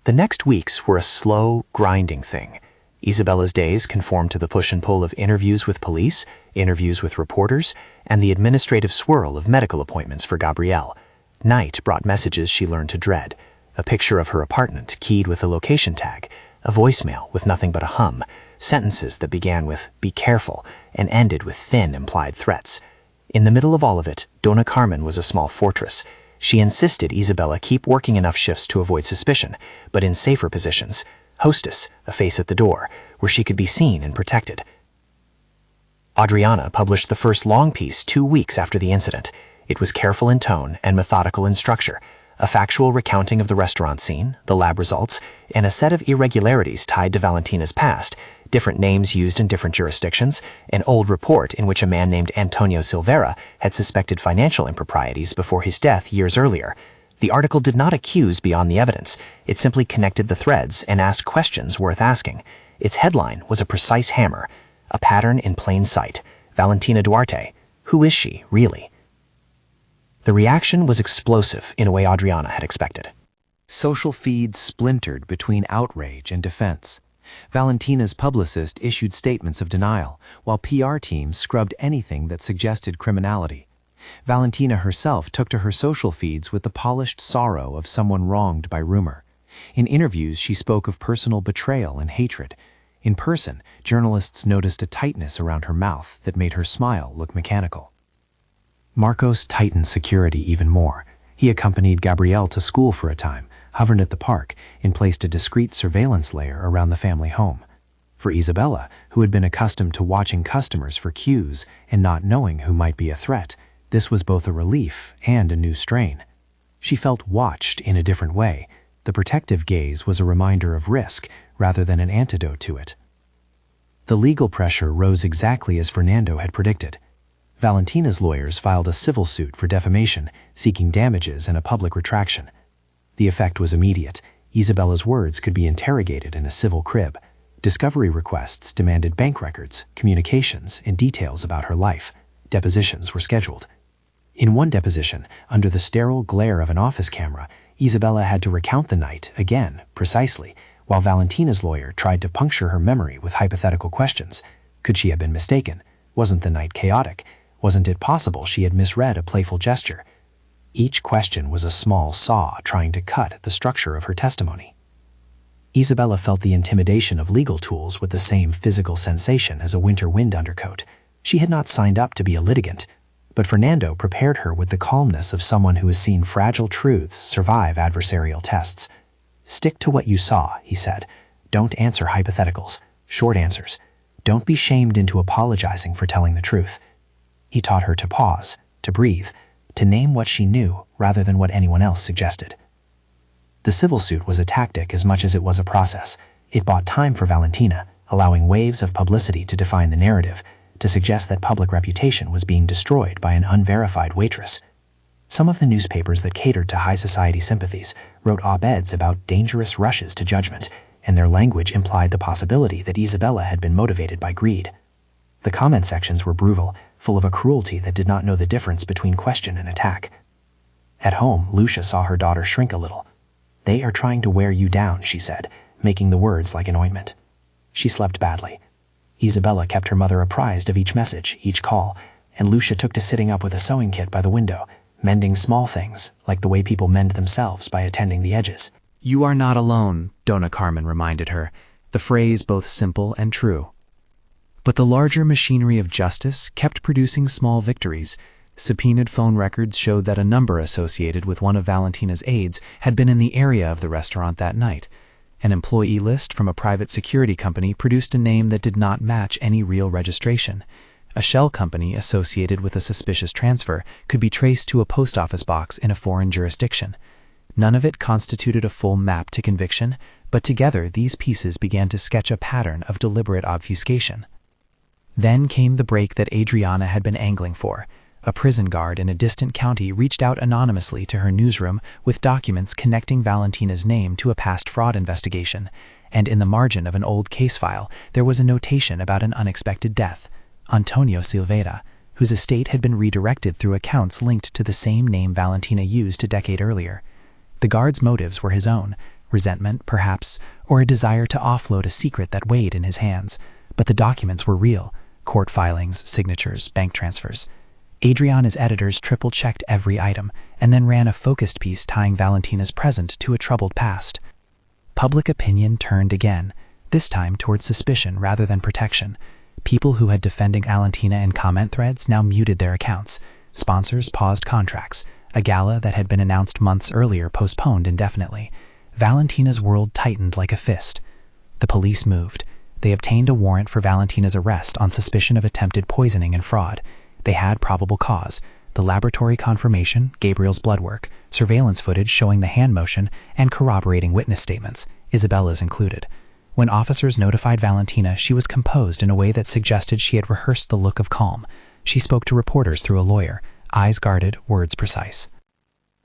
S6: The next weeks were a slow, grinding thing. Isabella's days conformed to the push and pull of interviews with police, interviews with reporters, and the administrative swirl of medical appointments for Gabriel. Night brought messages she learned to dread: a picture of her apartment keyed with a location tag, a voicemail with nothing but a hum, sentences that began with "be careful" and ended with thin implied threats. In the middle of all of it, Dona Carmen was a small fortress. She insisted Isabella keep working enough shifts to avoid suspicion, but in safer positions. Hostess, a face at the door, where she could be seen and protected. Adriana published the first long piece 2 weeks after the incident. It was careful in tone and methodical in structure, a factual recounting of the restaurant scene, the lab results, and a set of irregularities tied to Valentina's past, different names used in different jurisdictions, an old report in which a man named Antonio Silveira had suspected financial improprieties before his death years earlier. The article did not accuse beyond the evidence. It simply connected the threads and asked questions worth asking. Its headline was a precise hammer: a pattern in plain sight. Valentina Duarte. Who is she, really? The reaction was explosive in a way Adriana had expected.
S2: Social feeds splintered between outrage and defense. Valentina's publicist issued statements of denial, while PR teams scrubbed anything that suggested criminality. Valentina herself took to her social feeds with the polished sorrow of someone wronged by rumor. In interviews, she spoke of personal betrayal and hatred. In person, journalists noticed a tightness around her mouth that made her smile look mechanical. Marcos tightened security even more. He accompanied Gabriel to school for a time, hovered at the park, and placed a discreet surveillance layer around the family home. For Isabella, who had been accustomed to watching customers for cues and not knowing who might be a threat, this was both a relief and a new strain. She felt watched in a different way. The protective gaze was a reminder of risk rather than an antidote to it. The legal pressure rose exactly as Fernando had predicted. Valentina's lawyers filed a civil suit for defamation, seeking damages and a public retraction. The effect was immediate. Isabella's words could be interrogated in a civil crib. Discovery requests demanded bank records, communications, and details about her life. Depositions were scheduled. In one deposition, under the sterile glare of an office camera, Isabella had to recount the night again, precisely, while Valentina's lawyer tried to puncture her memory with hypothetical questions. Could she have been mistaken? Wasn't the night chaotic? Wasn't it possible she had misread a playful gesture? Each question was a small saw trying to cut at the structure of her testimony. Isabella felt the intimidation of legal tools with the same physical sensation as a winter wind undercoat. She had not signed up to be a litigant, but Fernando prepared her with the calmness of someone who has seen fragile truths survive adversarial tests. "Stick to what you saw," he said. "Don't answer hypotheticals. Short answers. Don't be shamed into apologizing for telling the truth." He taught her to pause, to breathe,
S5: to name what she knew rather than what anyone else suggested. The civil suit was a tactic as much as it was a process. It bought time for Valentina, allowing waves of publicity to define the narrative, to suggest that public reputation was being destroyed by an unverified waitress. Some of the newspapers that catered to high society sympathies wrote op-eds about dangerous rushes to judgment, and their language implied the possibility that Isabella had been motivated by greed. The comment sections were brutal, full of a cruelty that did not know the difference between question and attack. At home, Lucia saw her daughter shrink a little. "They are trying to wear you down," she said, making the words like an ointment. She slept badly. Isabella kept her mother apprised of each message, each call, and Lucia took to sitting up with a sewing kit by the window, mending small things, like the way people mend themselves by attending the edges.
S2: "You are not alone," Dona Carmen reminded her, the phrase both simple and true. But the larger machinery of justice kept producing small victories. Subpoenaed phone records showed that a number associated with one of Valentina's aides had been in the area of the restaurant that night. An employee list from a private security company produced a name that did not match any real registration. A shell company associated with a suspicious transfer could be traced to a post office box in a foreign jurisdiction. None of it constituted a full map to conviction, but together these pieces began to sketch a pattern of deliberate obfuscation. Then came the break that Adriana had been angling for. A prison guard in a distant county reached out anonymously to her newsroom with documents connecting Valentina's name to a past fraud investigation, and in the margin of an old case file there was a notation about an unexpected death, Antonio Silveira, whose estate had been redirected through accounts linked to the same name Valentina used a decade earlier. The guard's motives were his own, resentment, perhaps, or a desire to offload a secret that weighed in his hands, but the documents were real: court filings, signatures, bank transfers. Adriana's editors triple-checked every item, and then ran a focused piece tying Valentina's present to a troubled past. Public opinion turned again, this time towards suspicion rather than protection. People who had defended Valentina in comment threads now muted their accounts. Sponsors paused contracts. A gala that had been announced months earlier postponed indefinitely. Valentina's world tightened like a fist. The police moved. They obtained a warrant for Valentina's arrest on suspicion of attempted poisoning and fraud. They had probable cause: the laboratory confirmation, Gabriel's blood work, surveillance footage showing the hand motion, and corroborating witness statements, Isabella's included. When officers notified Valentina, she was composed in a way that suggested she had rehearsed the look of calm. She spoke to reporters through a lawyer, eyes guarded, words precise.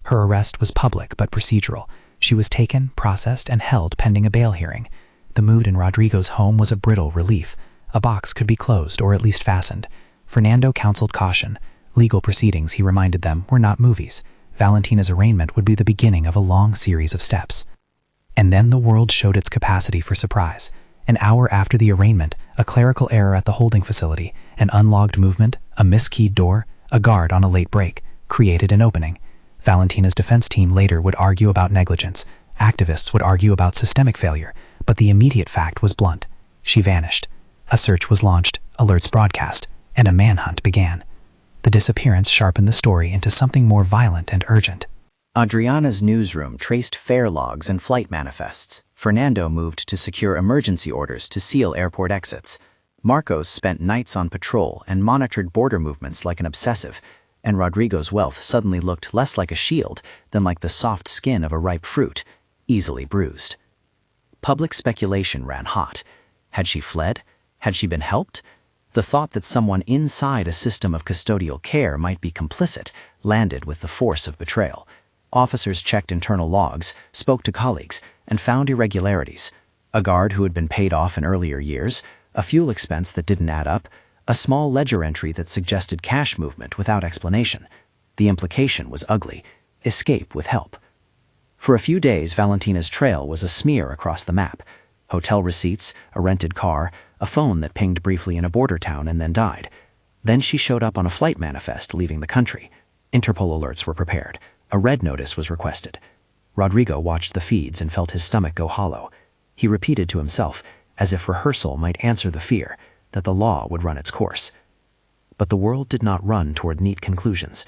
S2: Her arrest was public but procedural. She was taken, processed, and held pending a bail hearing. The mood in Rodrigo's home was a brittle relief. A box could be closed or at least fastened. Fernando counseled caution. Legal proceedings, he reminded them, were not movies. Valentina's arraignment would be the beginning of a long series of steps. And then the world showed its capacity for surprise. An hour after the arraignment, a clerical error at the holding facility, an unlogged movement, a miskeyed door, a guard on a late break, created an opening. Valentina's defense team later would argue about negligence. Activists would argue about systemic failure. But the immediate fact was blunt. She vanished. A search was launched, alerts broadcast, and a manhunt began. The disappearance sharpened the story into something more violent and urgent.
S4: Adriana's newsroom traced fare logs and flight manifests. Fernando moved to secure emergency orders to seal airport exits. Marcos spent nights on patrol and monitored border movements like an obsessive, and Rodrigo's wealth suddenly looked less like a shield than like the soft skin of a ripe fruit, easily bruised. Public speculation ran hot. Had she fled? Had she been helped? The thought that someone inside a system of custodial care might be complicit landed with the force of betrayal. Officers checked internal logs, spoke to colleagues, and found irregularities. A guard who had been paid off in earlier years, a fuel expense that didn't add up, a small ledger entry that suggested cash movement without explanation. The implication was ugly: escape with help. For a few days, Valentina's trail was a smear across the map. Hotel receipts, a rented car, a phone that pinged briefly in a border town and then died. Then she showed up on a flight manifest leaving the country. Interpol alerts were prepared. A red notice was requested. Rodrigo watched the feeds and felt his stomach go hollow. He repeated to himself, as if rehearsal might answer the fear, that the law would run its course. But the world did not run toward neat conclusions.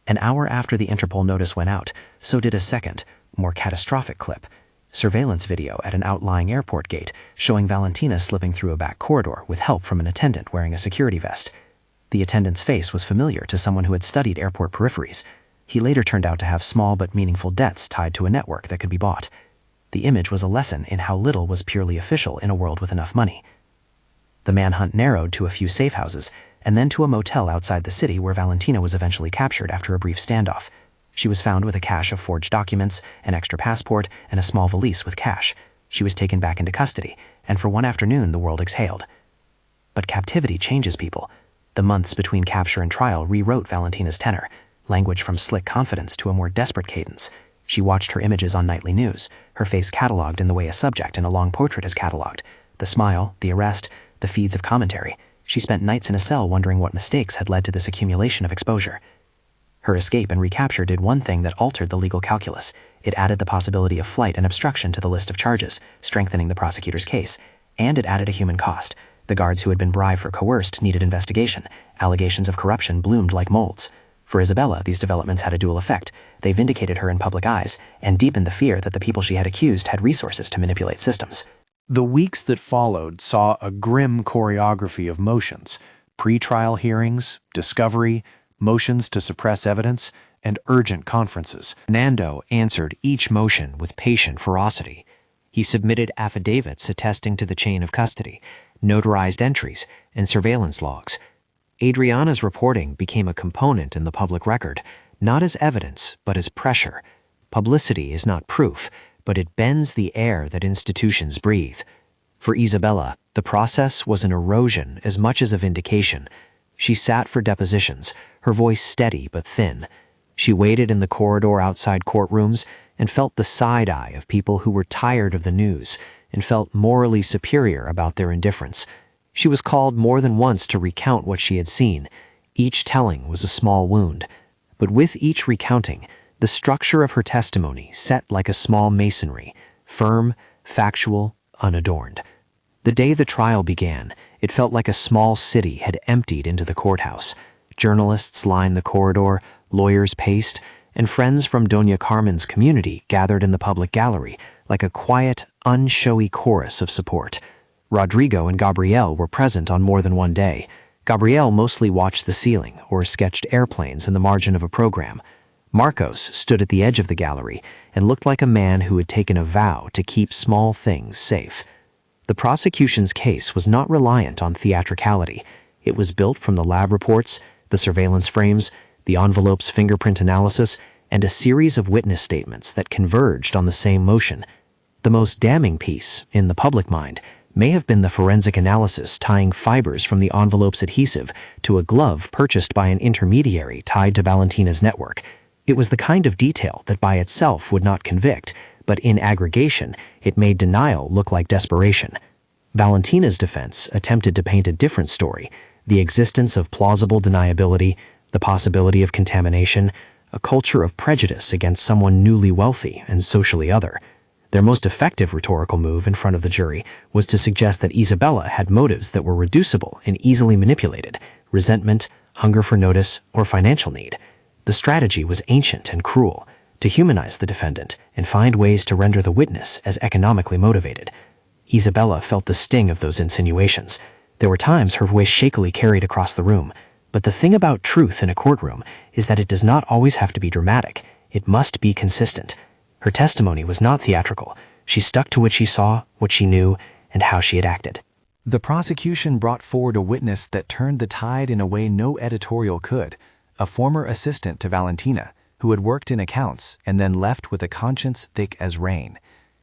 S4: An hour after the Interpol notice went out, so did a second, more catastrophic clip. Surveillance video at an outlying airport gate showing Valentina slipping through a back corridor with help from an attendant wearing a security vest. The attendant's face was familiar to someone who had studied airport peripheries.
S5: He later turned out to have small but meaningful debts tied to a network that could be bought. The image was a lesson in how little was purely official in a world with enough money. The manhunt narrowed to a few safe houses, and then to a motel outside the city where Valentina was eventually captured after a brief standoff. She was found with a cache of forged documents, an extra passport, and a small valise with cash. She was taken back into custody, and for one afternoon the world exhaled. But captivity changes people. The months between capture and trial rewrote Valentina's tenor, language from slick confidence to a more desperate cadence. She watched her images on nightly news, her face catalogued in the way a subject in a long portrait is catalogued. The smile, the arrest, the feeds of commentary. She spent nights in a cell wondering what mistakes had led to this accumulation of exposure. Her escape and recapture did one thing that altered the legal calculus. It added the possibility of flight and obstruction to the list of charges, strengthening the prosecutor's case. And it added a human cost. The guards who had been bribed or coerced needed investigation. Allegations of corruption bloomed like molds. For Isabella, these developments had a dual effect. They vindicated her in public eyes and deepened the fear that the people she had accused had resources to manipulate systems.
S3: The weeks that followed saw a grim choreography of motions: pre-trial hearings, discovery, motions to suppress evidence, and urgent conferences.
S6: Fernando answered each motion with patient ferocity. He submitted affidavits attesting to the chain of custody, notarized entries, and surveillance logs. Adriana's reporting became a component in the public record, not as evidence, but as pressure. Publicity is not proof, but it bends the air that institutions breathe. For Isabella, the process was an erosion as much as a vindication. She sat for depositions, her voice steady but thin. She waited in the corridor outside courtrooms and felt the side eye of people who were tired of the news and felt morally superior about their indifference. She was called more than once to recount what she had seen. Each telling was a small wound. But with each recounting, the structure of her testimony set like a small masonry, firm, factual, unadorned. The day the trial began, it felt like a small city had emptied into the courthouse. Journalists lined the corridor, lawyers paced, and friends from Doña Carmen's community gathered in the public gallery like a quiet, unshowy chorus of support. Rodrigo and Gabriel were present on more than one day. Gabriel mostly watched the ceiling or sketched airplanes in the margin of a program. Marcos stood at the edge of the gallery and looked like a man who had taken a vow to keep small things safe. The prosecution's case was not reliant on theatricality. It was built from the lab reports, the surveillance frames, the envelope's fingerprint analysis, and a series of witness statements that converged on the same motion. The most damning piece, in the public mind, may have been the forensic analysis tying fibers from the envelope's adhesive to a glove purchased by an intermediary tied to Valentina's network. It was the kind of detail that by itself would not convict, but in aggregation, it made denial look like desperation. Valentina's defense attempted to paint a different story: the existence of plausible deniability, the possibility of contamination, a culture of prejudice against someone newly wealthy and socially other. Their most effective rhetorical move in front of the jury was to suggest that Isabella had motives that were reducible and easily manipulated: resentment, hunger for notice, or financial need. The strategy was ancient and cruel: to humanize the defendant and find ways to render the witness as economically motivated. Isabella felt the sting of those insinuations. There were times her voice shakily carried across the room. But the thing about truth in a courtroom is that it does not always have to be dramatic. It must be consistent. Her testimony was not theatrical. She stuck to what she saw, what she knew, and how she had acted.
S2: The prosecution brought forward a witness that turned the tide in a way no editorial could: a former assistant to Valentina, who had worked in accounts and then left with a conscience thick as rain.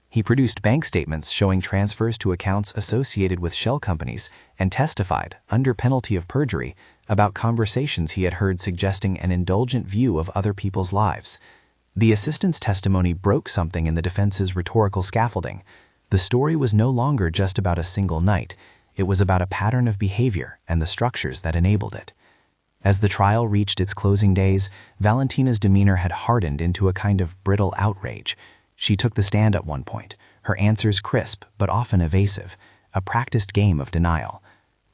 S2: He produced bank statements showing transfers to accounts associated with shell companies and testified, under penalty of perjury, about conversations he had heard suggesting an indulgent view of other people's lives. The assistant's testimony broke something in the defense's rhetorical scaffolding. The story was no longer just about a single night. It was about a pattern of behavior and the structures that enabled it. As the trial reached its closing days, Valentina's demeanor had hardened into a kind of brittle outrage. She took the stand at one point, her answers crisp but often evasive, a practiced game of denial.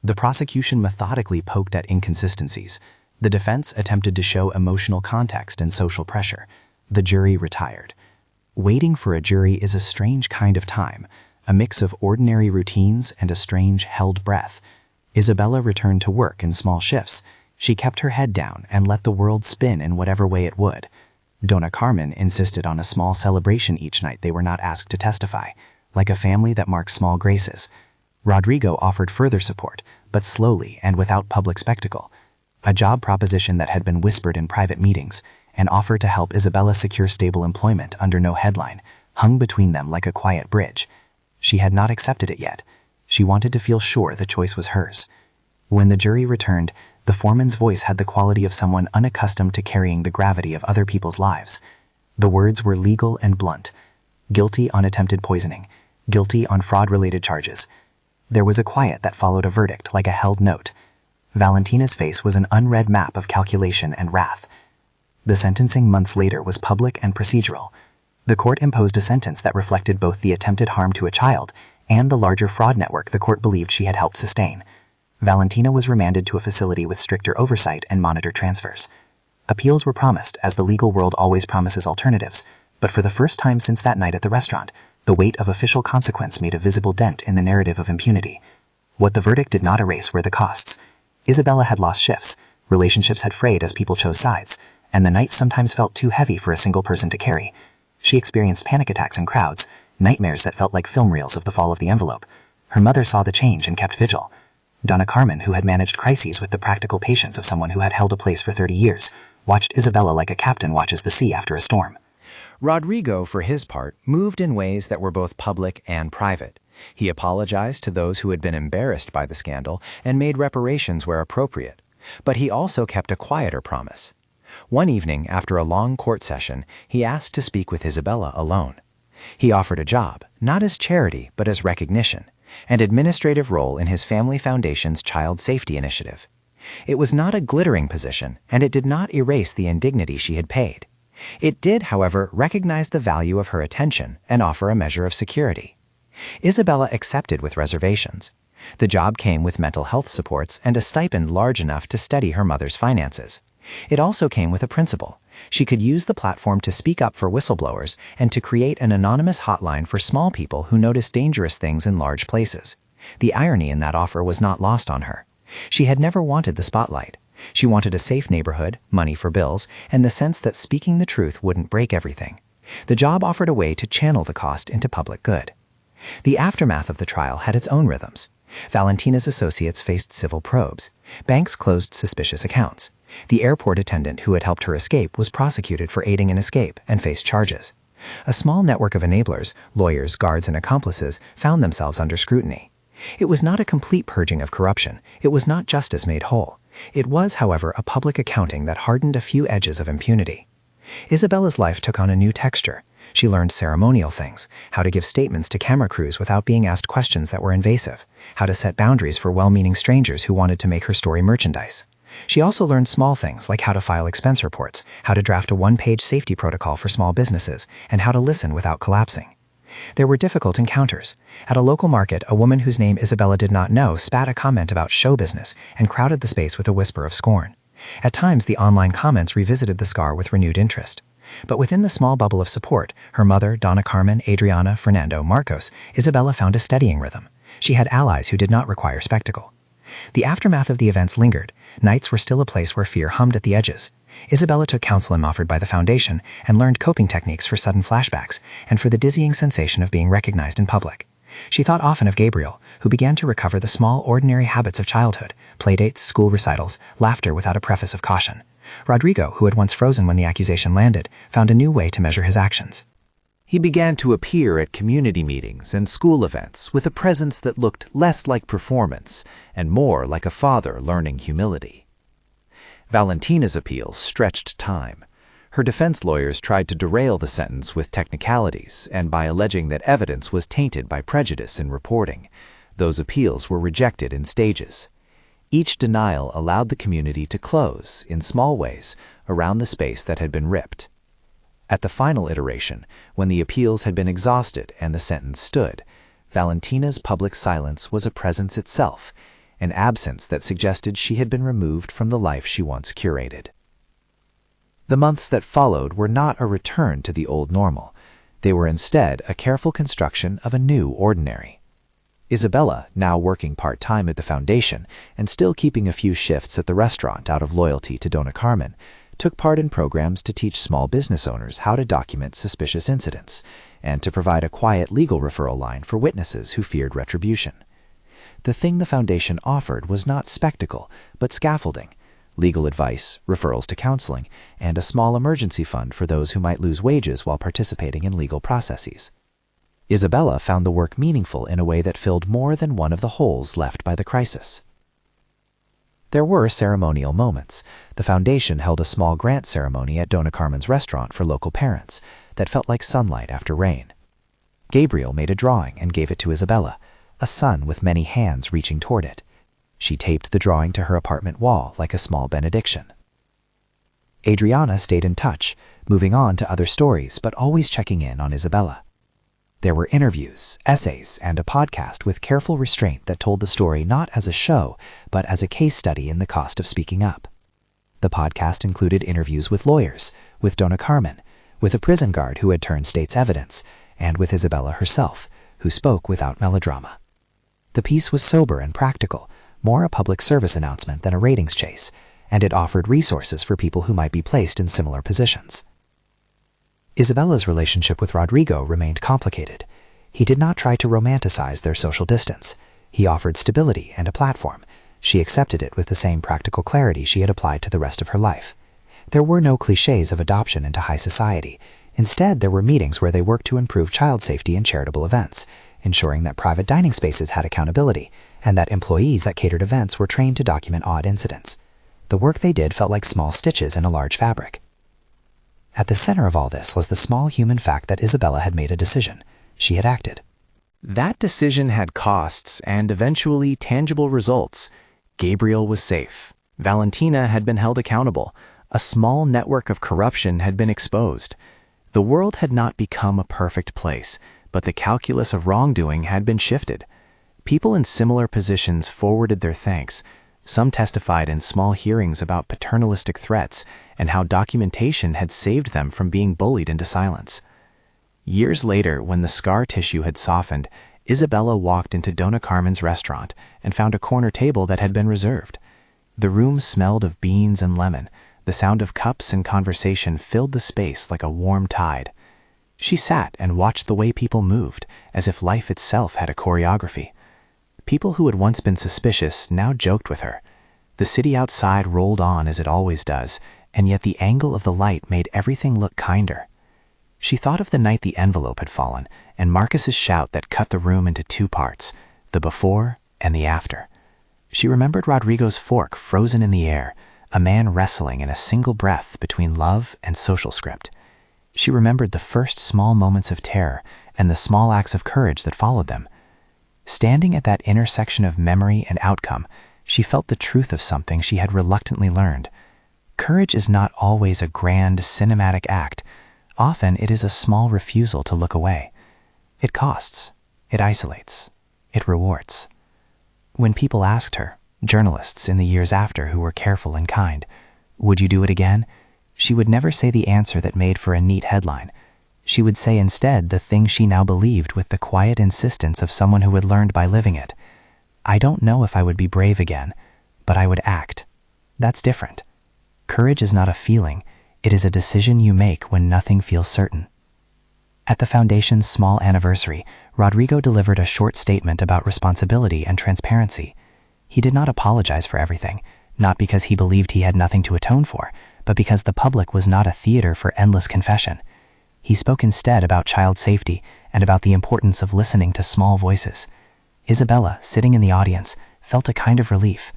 S2: The prosecution methodically poked at inconsistencies. The defense attempted to show emotional context and social pressure. The jury retired. Waiting for a jury is a strange kind of time, a mix of ordinary routines and a strange held breath. Isabella returned to work in small shifts. She kept her head down and let the world spin in whatever way it would.
S5: Dona Carmen insisted on a small celebration each night they were not asked to testify, like a family that marks small graces. Rodrigo offered further support, but slowly and without public spectacle. A job proposition that had been whispered in private meetings, an offer to help Isabella secure stable employment under no headline, hung between them like a quiet bridge. She had not accepted it yet. She wanted to feel sure the choice was hers. When the jury returned, the foreman's voice had the quality of someone unaccustomed to carrying the gravity of other people's lives. The words were legal and blunt. Guilty on attempted poisoning. Guilty on fraud-related charges. There was a quiet that followed a verdict like a held note. Valentina's face was an unread map of calculation and wrath. The sentencing months later was public and procedural. The court imposed a sentence that reflected both the attempted harm to a child and the larger fraud network the court believed she had helped sustain. Valentina was remanded to a facility with stricter oversight and monitored transfers. Appeals were promised, as the legal world always promises alternatives, but for the first time since that night at the restaurant, the weight of official consequence made a visible dent in the narrative of impunity. What the verdict did not erase were the costs. Isabella had lost shifts, relationships had frayed as people chose sides, and the nights sometimes felt too heavy for a single person to carry. She experienced panic attacks in crowds, nightmares that felt like film reels of the fall of the envelope. Her mother saw the change and kept vigil. Dona Carmen, who had managed crises with the practical patience of someone who had held a place for 30 years, watched Isabella like a captain watches the sea after a storm.
S4: Rodrigo, for his part, moved in ways that were both public and private. He apologized to those who had been embarrassed by the scandal and made reparations where appropriate. But he also kept a quieter promise. One evening, after a long court session, he asked to speak with Isabella alone. He offered a job, not as charity, but as recognition, an administrative role in his family foundation's child safety initiative. It was not a glittering position, and it did not erase the indignity she had paid. It did, however, recognize the value of her attention and offer a measure of security. Isabella accepted with reservations. The job came with mental health supports and a stipend large enough to steady her mother's finances. It also came with a principle. She could use the platform to speak up for whistleblowers and to create an anonymous hotline for small people who notice dangerous things in large places. The irony in that offer was not lost on her. She had never wanted the spotlight. She wanted a safe neighborhood, money for bills, and the sense that speaking the truth wouldn't break everything. The job offered a way to channel the cost into public good. The aftermath of the trial had its own rhythms. Valentina's associates faced civil probes. Banks closed suspicious accounts. The airport attendant who had helped her escape was prosecuted for aiding an escape and faced charges. A small network of enablers, lawyers, guards, and accomplices found themselves under scrutiny. It was not a complete purging of corruption. It was not justice made whole. It was, however, a public accounting that hardened a few edges of impunity. Isabella's life took on a new texture. She learned ceremonial things, how to give statements to camera crews without being asked questions that were invasive, how to set boundaries for well-meaning strangers who wanted to make her story merchandise. She also learned small things like how to file expense reports, how to draft a one-page safety protocol for small businesses, and how to listen without collapsing. There were difficult encounters. At a local market, a woman whose name Isabella did not know spat a comment about show business and crowded the space with a whisper of scorn. At times, the online comments revisited the scar with renewed interest. But within the small bubble of support, her mother, Dona Carmen, Adriana, Fernando, Marcos, Isabella found a steadying rhythm. She had allies who did not require spectacle. The aftermath of the events lingered. Nights were still a place where fear hummed at the edges. Isabella took counseling offered by the foundation and learned coping techniques for sudden flashbacks and for the dizzying sensation of being recognized in public. She thought often of Gabriel, who began to recover the small, ordinary habits of childhood, playdates, school recitals, laughter without a preface of caution. Rodrigo, who had once frozen when the accusation landed, found a new way to measure his actions. He began to appear at community meetings and school events with a presence that looked less like performance and more like a father learning humility. Valentina's appeals stretched time. Her defense lawyers tried to derail the sentence with technicalities and by alleging that evidence was tainted by prejudice in reporting. Those appeals were rejected in stages. Each denial allowed the community to close, in small ways, around the space that had been ripped. At the final iteration, when the appeals had been exhausted and the sentence stood, Valentina's public silence was a presence itself, an absence that suggested she had been removed from the life she once curated. The months that followed were not a return to the old normal. They were instead a careful construction of a new ordinary. Isabella, now working part-time at the foundation and still keeping a few shifts at the restaurant out of loyalty to Dona Carmen,
S2: took part in programs to teach small business owners how to document suspicious incidents, and to provide a quiet legal referral line for witnesses who feared retribution. The thing the foundation offered was not spectacle, but scaffolding, legal advice, referrals to counseling, and a small emergency fund for those who might lose wages while participating in legal processes. Isabella found the work meaningful in a way that filled more than one of the holes left by the crisis. There were ceremonial moments. The foundation held a small grant ceremony at Dona Carmen's restaurant for local parents that felt like sunlight after rain. Gabriel made a drawing and gave it to Isabella, a sun with many hands reaching toward it. She taped the drawing to her apartment wall like a small benediction. Adriana stayed in touch, moving on to other stories but always checking in on Isabella. There were interviews, essays, and a podcast with careful restraint that told the story not as a show, but as a case study in the cost of speaking up. The podcast included interviews with lawyers, with Dona Carmen, with a prison guard who had turned state's evidence, and with Isabella herself, who spoke without melodrama. The piece was sober and practical, more a public service announcement than a ratings chase, and it offered resources for people who might be placed in similar positions. Isabella's relationship with Rodrigo remained complicated. He did not try to romanticize their social distance. He offered stability and a platform. She accepted it with the same practical clarity she had applied to the rest of her life. There were no cliches of adoption into high society. Instead, there were meetings where they worked to improve child safety and charitable events, ensuring that private dining spaces had accountability, and that employees at catered events were trained to document odd incidents. The work they did felt like small stitches in a large fabric. At the center of all this was the small human fact that Isabella had made a decision. She had acted.
S6: That decision had costs and eventually tangible results. Gabriel was safe. Valentina had been held accountable. A small network of corruption had been exposed. The world had not become a perfect place, but the calculus of wrongdoing had been shifted. People in similar positions forwarded their thanks. Some testified in small hearings about paternalistic threats and how documentation had saved them from being bullied into silence. Years later, when the scar tissue had softened, Isabella walked into Dona Carmen's restaurant and found a corner table that had been reserved. The room smelled of beans and lemon. The sound of cups and conversation filled the space like a warm tide. She sat and watched the way people moved, as if life itself had a choreography. People who had once been suspicious now joked with her. The city outside rolled on as it always does, and yet the angle of the light made everything look kinder. She thought of the night the envelope had fallen, and Marcus's shout that cut the room into two parts, the before and the after. She remembered Rodrigo's fork frozen in the air, a man wrestling in a single breath between love and social script. She remembered the first small moments of terror and the small acts of courage that followed them. Standing at that intersection of memory and outcome, she felt the truth of something she had reluctantly learned. Courage is not always a grand cinematic act. Often it is a small refusal to look away. It costs, it isolates, it rewards. When people asked her, journalists in the years after who were careful and kind, would you do it again? She would never say the answer that made for a neat headline. She would say instead the thing she now believed with the quiet insistence of someone who had learned by living it. I don't know if I would be brave again, but I would act. That's different. Courage is not a feeling. It is a decision you make when nothing feels certain. At the Foundation's small anniversary, Rodrigo delivered a short statement about responsibility and transparency. He did not apologize for everything, not because he believed he had nothing to atone for, but because the public was not a theater for endless confession. He spoke instead about child safety and about the importance of listening to small voices. Isabella, sitting in the audience, felt a kind of relief.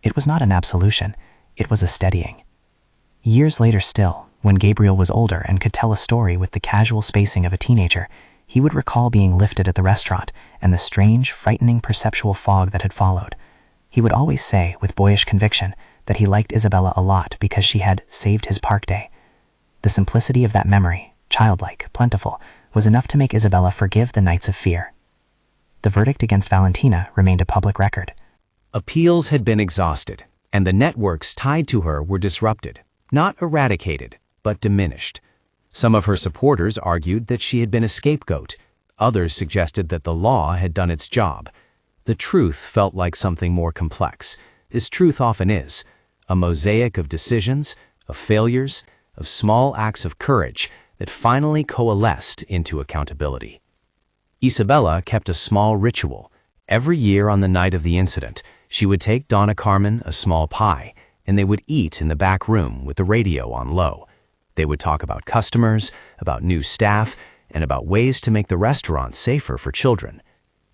S6: It was not an absolution, it was a steadying. Years later still, when Gabriel was older and could tell a story with the casual spacing of a teenager, he would recall being lifted at the restaurant and the strange, frightening perceptual fog that had followed. He would always say, with boyish conviction, that he liked Isabella a lot because she had saved his park day. The simplicity of that memory, childlike, plentiful, was enough to make Isabella forgive the nights of fear. The verdict against Valentina remained a public record.
S1: Appeals had been exhausted, and the networks tied to her were disrupted, not eradicated, but diminished. Some of her supporters argued that she had been a scapegoat. Others suggested that the law had done its job. The truth felt like something more complex, as truth often is, a mosaic of decisions,
S2: of failures, of small acts of courage that finally coalesced into accountability. Isabella kept a small ritual. Every year on the night of the incident, she would take Donna Carmen a small pie, and they would eat in the back room with the radio on low. They would talk about customers, about new staff, and about ways to make the restaurant safer for children.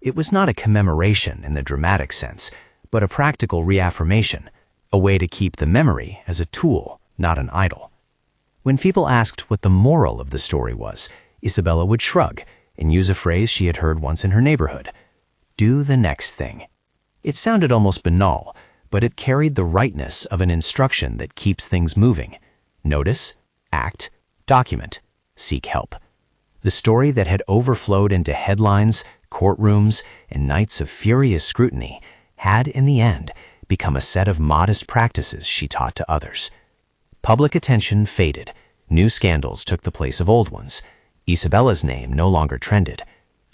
S2: It was not a commemoration in the dramatic sense, but a practical reaffirmation, a way to keep the memory as a tool, not an idol. When people asked what the moral of the story was, Isabella would shrug and use a phrase she had heard once in her neighborhood: do the next thing. It sounded almost banal, but it carried the rightness of an instruction that keeps things moving. Notice, act, document, seek help. The story that had overflowed into headlines, courtrooms, and nights of furious scrutiny had, in the end, become a set of modest practices she taught to others. Public attention faded. New scandals took the place of old ones. Isabella's name no longer trended.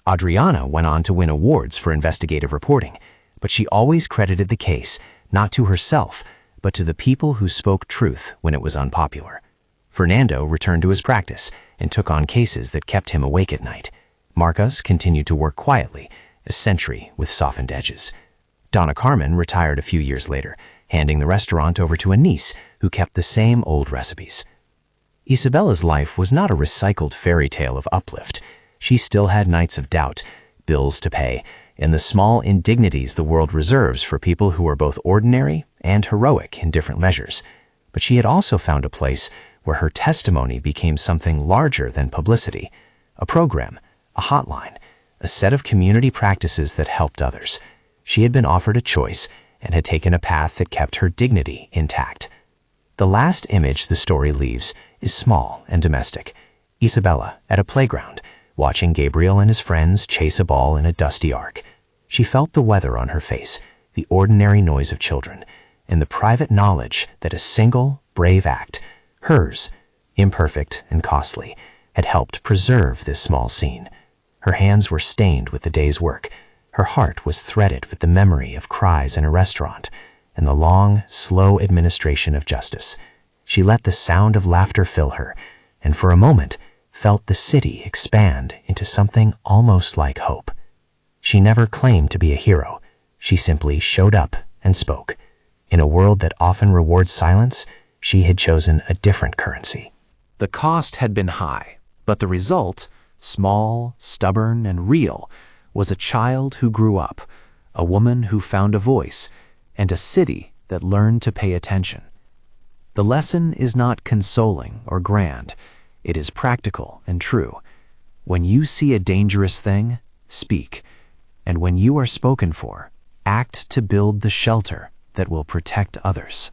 S2: Adriana went on to win awards for investigative reporting, but she always credited the case not to herself, but to the people who spoke truth when it was unpopular. Fernando returned to his practice and took on cases that kept him awake at night. Marcos continued to work quietly, a sentry with softened edges. Donna Carmen retired a few years later, handing the restaurant over to a niece who kept the same old recipes. Isabella's life was not a recycled fairy tale of uplift. She still had nights of doubt, bills to pay, and the small indignities the world reserves for people who are both ordinary and heroic in different measures. But she had also found a place where her testimony became something larger than publicity, a program, a hotline, a set of community practices that helped others. She had been offered a choice and had taken a path that kept her dignity intact. The last image the story leaves is small and domestic. Isabella at a playground, watching Gabriel and his friends chase a ball in a dusty arc. She felt the weather on her face, the ordinary noise of children, and the private knowledge that a single, brave act, hers, imperfect and costly, had helped preserve this small scene. Her hands were stained with the day's work. Her heart was threaded with the memory of cries in a restaurant and the long, slow administration of justice. She let the sound of laughter fill her, and for a moment felt the city expand into something almost like hope. She never claimed to be a hero. She simply showed up and spoke. In a world that often rewards silence, she had chosen a different currency.
S4: The cost had been high, but the result, small, stubborn, and real, was a child who grew up, a woman who found a voice, and a city that learned to pay attention. The lesson is not consoling or grand. It is practical and true. When you see a dangerous thing, speak. And when you are spoken for, act to build the shelter that will protect others.